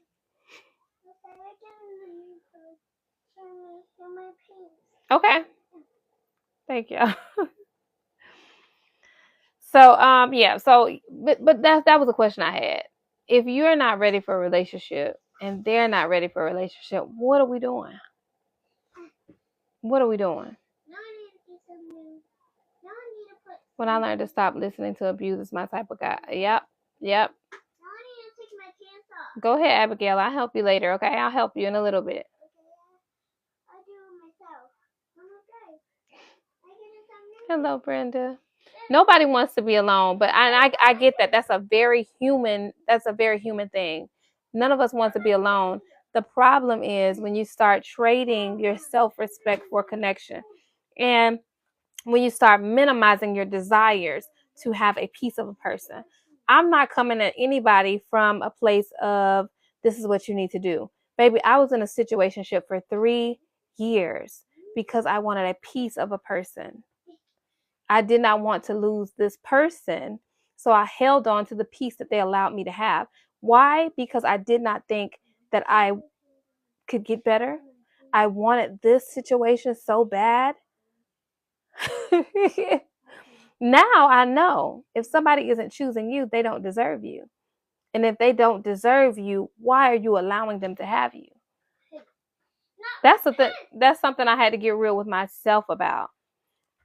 Okay. Thank you. So, yeah. So, but that was a question I had. If you're not ready for a relationship and they're not ready for a relationship, what are we doing? What are we doing? When I learned to stop listening to abuse, is my type of guy. Yep. Go ahead, Abigail. I'll help you later, okay? I'll help you in a little bit. I'll do it myself. Hello, Brenda. Nobody wants to be alone, but I get that. That's a very human thing. None of us want to be alone. The problem is when you start trading your self-respect for connection, and when you start minimizing your desires to have a piece of a person. I'm not coming at anybody from a place of this is what you need to do. Baby, I was in a situationship for 3 years because I wanted a piece of a person. I did not want to lose this person, so I held on to the piece that they allowed me to have. Why? Because I did not think that I could get better. I wanted this situation so bad. Now I know if somebody isn't choosing you, they don't deserve you. And if they don't deserve you, why are you allowing them to have you? That's something I had to get real with myself about.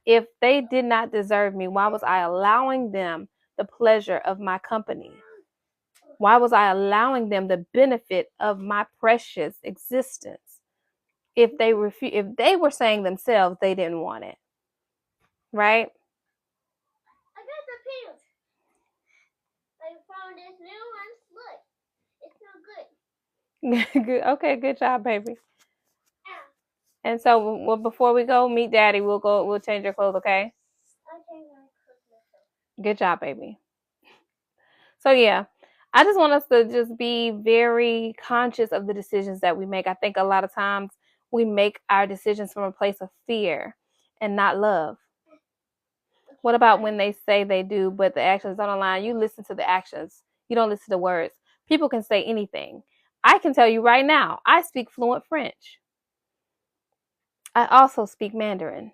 If they did not deserve me, why was I allowing them the pleasure of my company? Why was I allowing them the benefit of my precious existence? If they were saying themselves they didn't want it, right? I got the pills. I found this new one. Look, it's no good. Good. Okay, good job, baby. And so, well, before we go meet Daddy, we'll change your clothes, okay? I'll change my clothes myself. Good job, baby. So yeah, I just want us to just be very conscious of the decisions that we make. I think a lot of times we make our decisions from a place of fear and not love. What about when they say they do, but the actions don't align? You listen to the actions. You don't listen to words. People can say anything. I can tell you right now, I speak fluent French. I also speak Mandarin.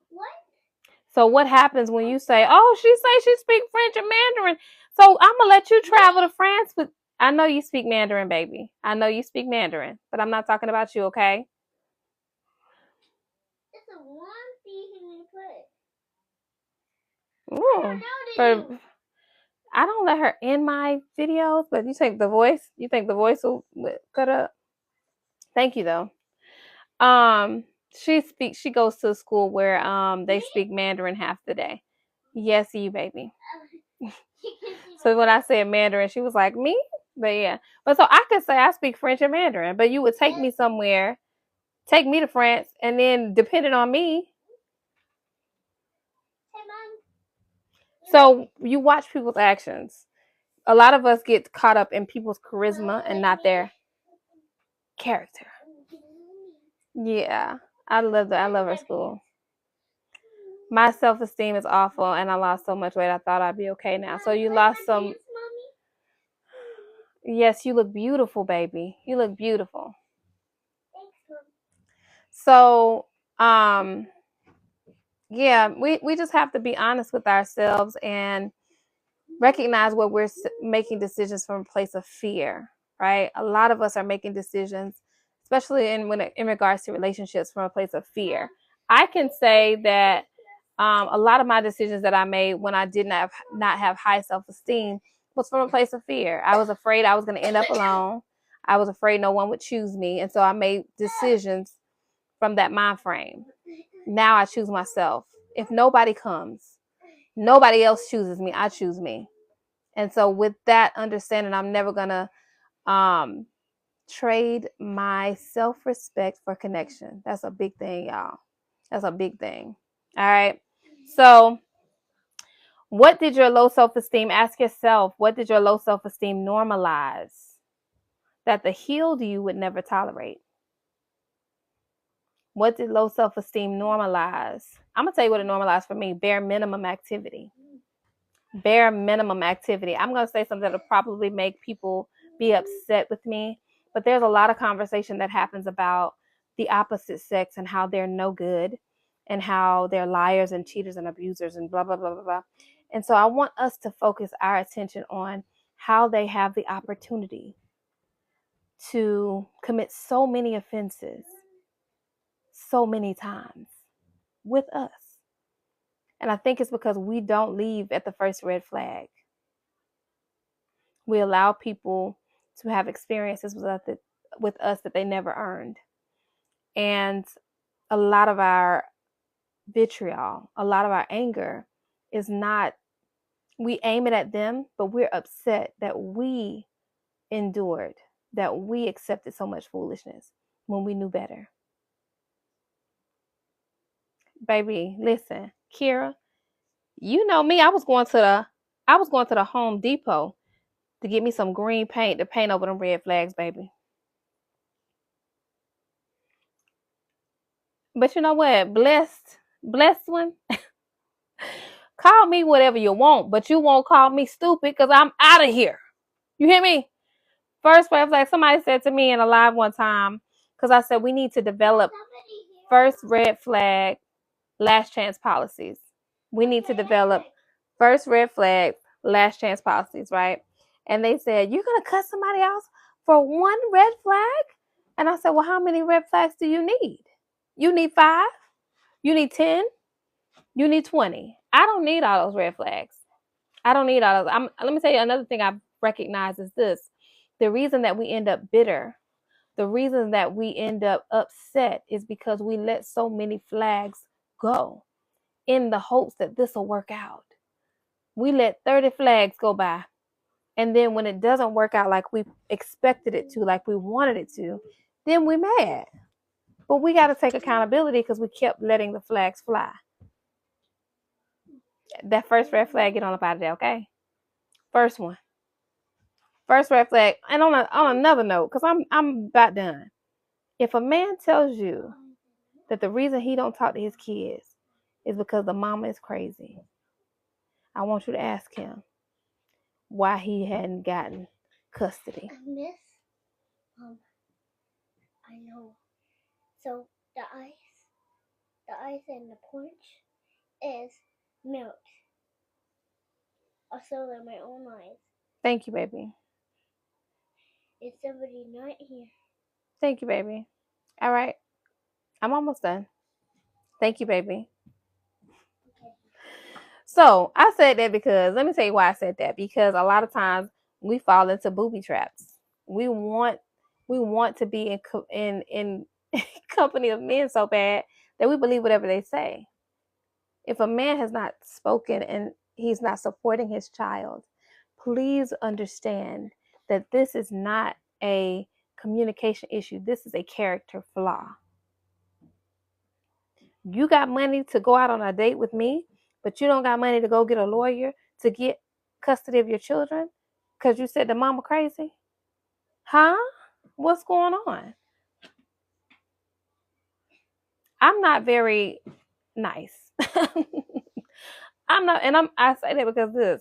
What? So what happens when you say, "Oh, she speaks French and Mandarin"? So I'm gonna let you travel to France with. I know you speak Mandarin, baby. I know you speak Mandarin, but I'm not talking about you, okay? It's a one piece you put. Ooh, I don't let her in my videos, but you think the voice? You think the voice will cut up? Thank you though. She goes to a school where they speak Mandarin half the day. Yes, you baby. So when I said Mandarin, she was like, me? But yeah. But so I could say I speak French and Mandarin, but you would take me somewhere, take me to France, and then depending on me. Hey, Mom. So you watch people's actions. A lot of us get caught up in people's charisma and not their character. Yeah. I love her school. My self-esteem is awful and I lost so much weight. I thought I'd be okay now. So you lost some. Yes, you look beautiful, baby. You look beautiful. So, yeah, we just have to be honest with ourselves and recognize where we're making decisions from a place of fear, right? A lot of us are making decisions, especially in regards to relationships, from a place of fear. I can say that a lot of my decisions that I made when I did not have high self-esteem was from a place of fear. I was afraid I was going to end up alone. I was afraid no one would choose me, and so I made decisions from that mind frame. Now I choose myself. If nobody comes, nobody else chooses me, I choose me. And so with that understanding, I'm never gonna um trade my self-respect for connection. That's a big thing, y'all. That's a big thing. All right. So what did your low self-esteem, ask yourself, what did your low self-esteem normalize that the healed you would never tolerate? What did low self-esteem normalize? I'm gonna tell you what it normalized for me. Bare minimum activity. Bare minimum activity. I'm gonna say something that'll probably make people be upset with me, but there's a lot of conversation that happens about the opposite sex and how they're no good and how they're liars and cheaters and abusers and blah blah blah blah blah. And so I want us to focus our attention on how they have the opportunity to commit so many offenses so many times with us. And I think it's because we don't leave at the first red flag. We allow people to have experiences with us that they never earned. And a lot of our vitriol, a lot of our anger is not, we aim it at them, but we're upset that we endured, that we accepted so much foolishness when we knew better. Baby, listen, Kira, you know me, I was going to the Home Depot to get me some green paint to paint over them red flags, baby. But you know what? Blessed one, call me whatever you want, but you won't call me stupid because I'm out of here. You hear me? First red flag, somebody said to me in a live one time, because I said we need to develop first red flag, last chance policies. We need to develop first red flag, last chance policies, right? And they said, you're going to cut somebody else for one red flag? And I said, well, how many red flags do you need? You need 5? You need 10? You need 20? I don't need all those red flags. I don't need all those. Let me tell you another thing I've recognized is this. The reason that we end up bitter, the reason that we end up upset is because we let so many flags go in the hopes that this will work out. We let 30 flags go by. And then when it doesn't work out like we expected it to, like we wanted it to, then we're mad. But we got to take accountability because we kept letting the flags fly. That first red flag, get on up out of there, okay? First one. First red flag. And on another note, because I'm about done. If a man tells you that the reason he don't talk to his kids is because the mama is crazy, I want you to ask him why he hadn't gotten custody. Miss, I know. So the ice in the punch is milk. I saw it in my own eyes. Thank you, baby. Is somebody not here? Thank you, baby. All right. I'm almost done. Thank you, baby. Okay. So I said that because, let me tell you why I said that. Because a lot of times we fall into booby traps. We want to be in company of men so bad that we believe whatever they say. If a man has not spoken and he's not supporting his child, please understand that this is not a communication issue. This is a character flaw. You got money to go out on a date with me, but you don't got money to go get a lawyer to get custody of your children because you said the mama crazy? Huh? What's going on? I'm not very nice. I'm not, and I say that because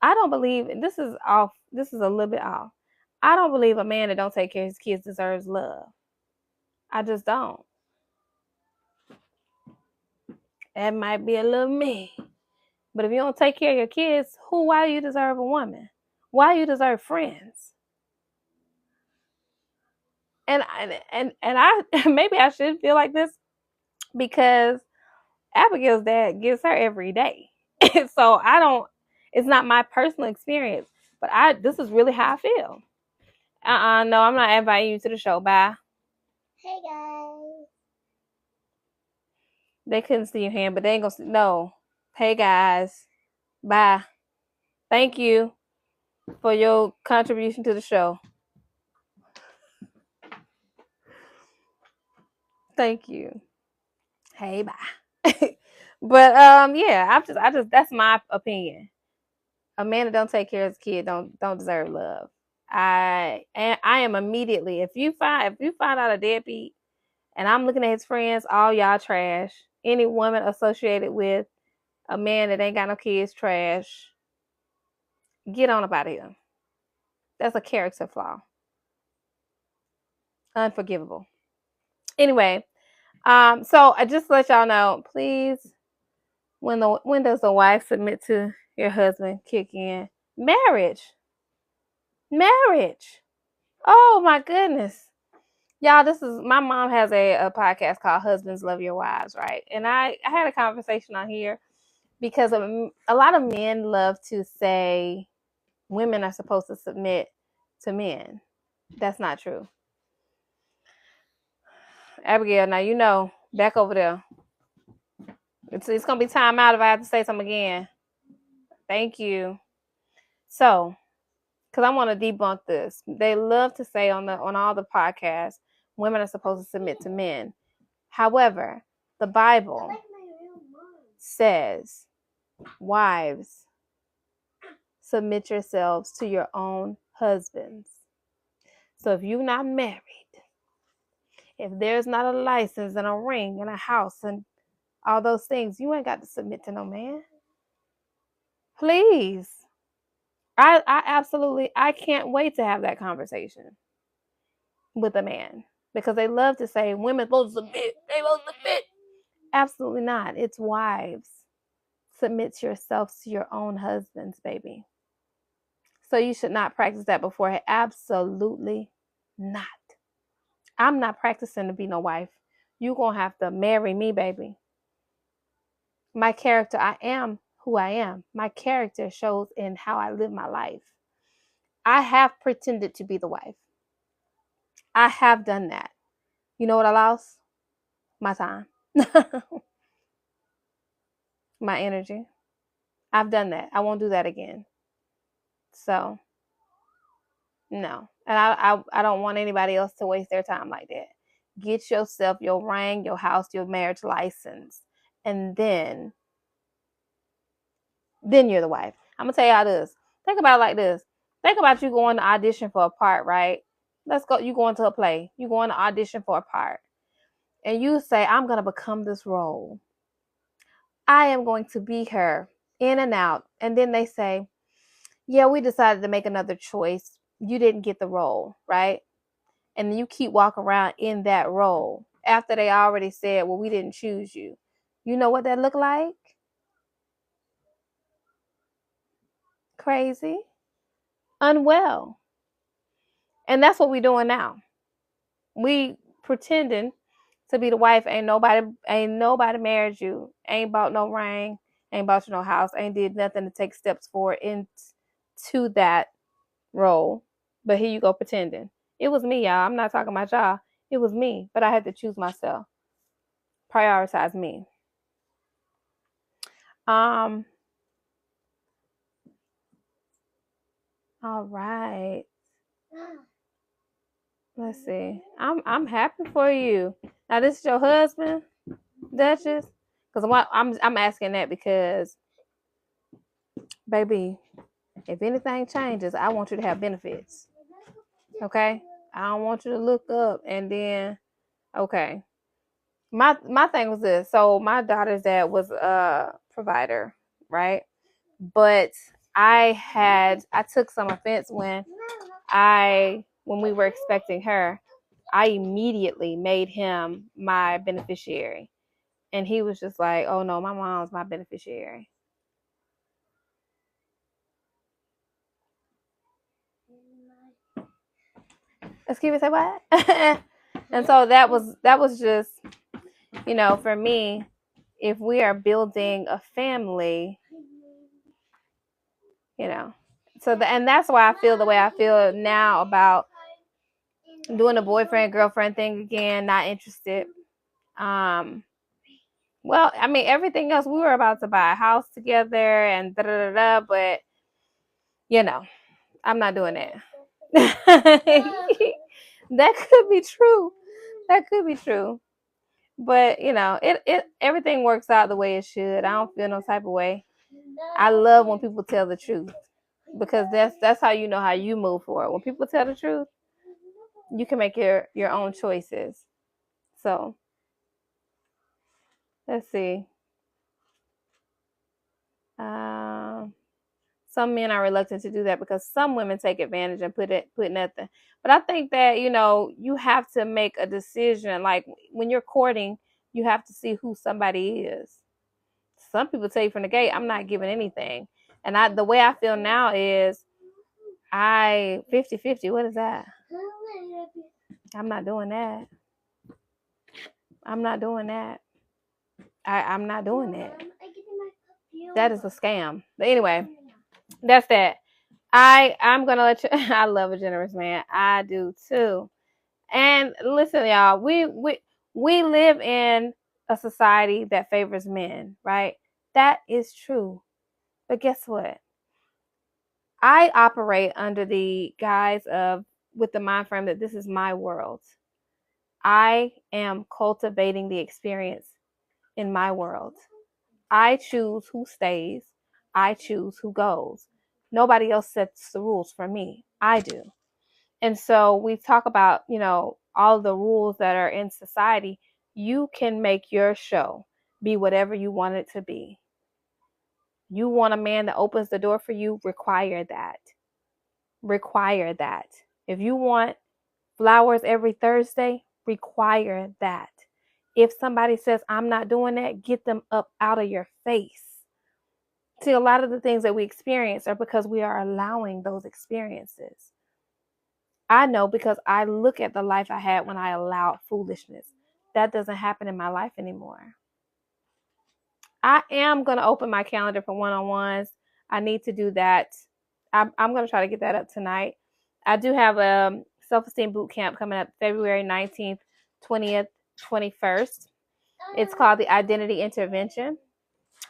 I don't believe, and this is off, this is a little bit off. I don't believe a man that don't take care of his kids deserves love. I just don't. That might be a little mean. But if you don't take care of your kids, why do you deserve a woman? Why do you deserve friends? And I maybe I should feel like this because Abigail's dad gives her every day. So I don't, it's not my personal experience, but this is really how I feel. No, I'm not inviting you to the show. Bye. Hey guys. They couldn't see your hand, but they ain't gonna see. No. Hey guys. Bye. Thank you for your contribution to the show. Thank you. Hey, bye. But yeah, I just that's my opinion. A man that don't take care of his kid don't deserve love. I am immediately if you find out a deadbeat and I'm looking at his friends, all y'all trash. Any woman associated with a man that ain't got no kids, trash. Get on about him. That's a character flaw. Unforgivable. Anyway, so I just let y'all know, please, when does the wife submit to your husband kick in? Marriage. Marriage. Oh my goodness. Y'all, this is my mom has a podcast called Husbands Love Your Wives, right? And I had a conversation on here because a lot of men love to say women are supposed to submit to men. That's not true. Abigail, now you know, back over there. It's gonna be time out if I have to say something again. Thank you. So, because I want to debunk this, they love to say on all the podcasts, women are supposed to submit to men. However, the Bible says, wives, submit yourselves to your own husbands. So if you're not married, if there's not a license and a ring and a house and all those things, you ain't got to submit to no man. Please. I absolutely, I can't wait to have that conversation with a man because they love to say women supposed to submit. They supposed to submit. Absolutely not. It's wives. Submit yourselves to your own husbands, baby. So you should not practice that beforehand. Absolutely not. I'm not practicing to be no wife. You're going to have to marry me, baby. My character, I am who I am. My character shows in how I live my life. I have pretended to be the wife. I have done that. You know what I lost? My time. My energy. I've done that. I won't do that again. So, no. And I don't want anybody else to waste their time like that. Get yourself your ring, your house, your marriage license. And then you're the wife. I'm going to tell you how this. Think about it like this. Think about you going to audition for a part, right? Let's go. You going to a play. You going to audition for a part. And you say, I'm going to become this role. I am going to be her in and out. And then they say, yeah, we decided to make another choice. You didn't get the role, right? And you keep walking around in that role after they already said, well, we didn't choose you. You know what that look like? Crazy. Unwell. And that's what we're doing now. We pretending to be the wife. Ain't nobody married you. Ain't bought no ring. Ain't bought you no house. Ain't did nothing to take steps forward into that role. But here you go pretending. It was me, y'all. I'm not talking about y'all. It was me. But I had to choose myself. Prioritize me. All right. Let's see. I'm happy for you. Now this is your husband, Duchess? Because I'm asking that because, baby, if anything changes, I want you to have benefits. Okay? I don't want you to look up and then okay. My thing was this. So my daughter's dad was a provider, right? But I took some offense when we were expecting her. I immediately made him my beneficiary. And he was just like, oh no, my mom's my beneficiary. Excuse me, say what? And so that was just, for me, if we are building a family, and that's why I feel the way I feel now about doing the boyfriend girlfriend thing again. Not interested. Well, I mean, everything else, we were about to buy a house together and da da da da, but you know, I'm not doing that. That could be true. That could be true. But you know, it everything works out the way it should. I don't feel no type of way. I love when people tell the truth because that's how you know how you move forward. When people tell the truth, you can make your own choices. So let's see. Um, some men are reluctant to do that because some women take advantage and put nothing. But I think that you have to make a decision. Like when you're courting, you have to see who somebody is. Some people tell you from the gate, I'm not giving anything. And the way I feel now is I 50-50. What is that? I'm not doing that. I'm not doing that. I'm not doing that. That is a scam. But anyway, that's that. I'm gonna let you. I love a generous man. I do too. And listen, y'all, we live in a society that favors men, right? That is true. But guess what? I operate under the guise of with the mind frame that this is my world. I am cultivating the experience in my world. I choose who stays. I choose who goes. Nobody else sets the rules for me. I do. And so we talk about, all the rules that are in society. You can make your show be whatever you want it to be. You want a man that opens the door for you, require that. Require that. If you want flowers every Thursday, require that. If somebody says, I'm not doing that, get them up out of your face. See, a lot of the things that we experience are because we are allowing those experiences. I know because I look at the life I had when I allowed foolishness. That doesn't happen in my life anymore. I am going to open my calendar for one-on-ones. I need to do that. I'm going to try to get that up tonight. I do have a self-esteem boot camp coming up February 19th, 20th, 21st. It's called the Identity Intervention.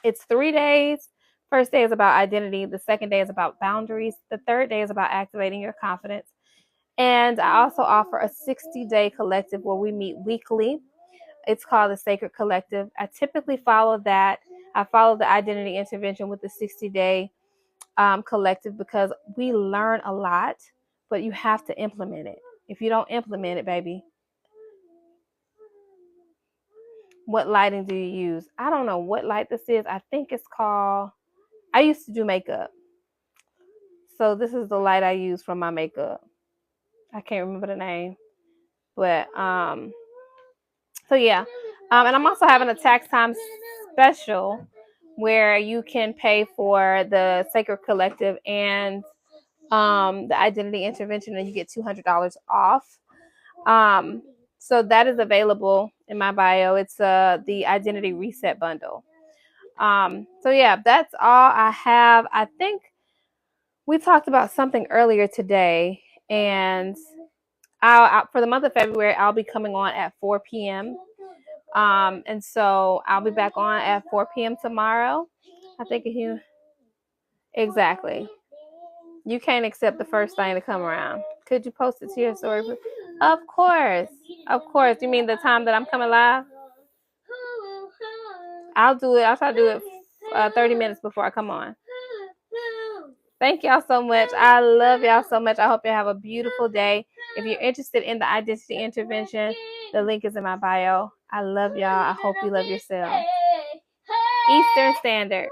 It's 3 days. First day is about identity. The second day is about boundaries. The third day is about activating your confidence. And I also offer a 60-day collective where we meet weekly. It's called the Sacred Collective. I typically follow that. I follow the identity intervention with the 60-day collective because we learn a lot, but you have to implement it. If you don't implement it, baby, what lighting do you use? I don't know what light this is. I think it's called, I used to do makeup. So this is the light I use for my makeup. I can't remember the name. But so yeah. And I'm also having a tax time special where you can pay for the Sacred Collective and the Identity Intervention and you get $200 off. So that is available in my bio. It's the Identity Reset Bundle. So yeah, that's all I have. I think we talked about something earlier today, and for the month of February, I'll be coming on at 4 p.m. And so I'll be back on at 4 p.m. tomorrow. I think exactly. You can't accept the first thing to come around. Could you post it to your story? Of course. Of course. You mean the time that I'm coming live? I'll do it. I'll try to do it 30 minutes before I come on. Thank y'all so much. I love y'all so much. I hope you have a beautiful day. If you're interested in the identity intervention, the link is in my bio. I love y'all. I hope you love yourself. Eastern Standard.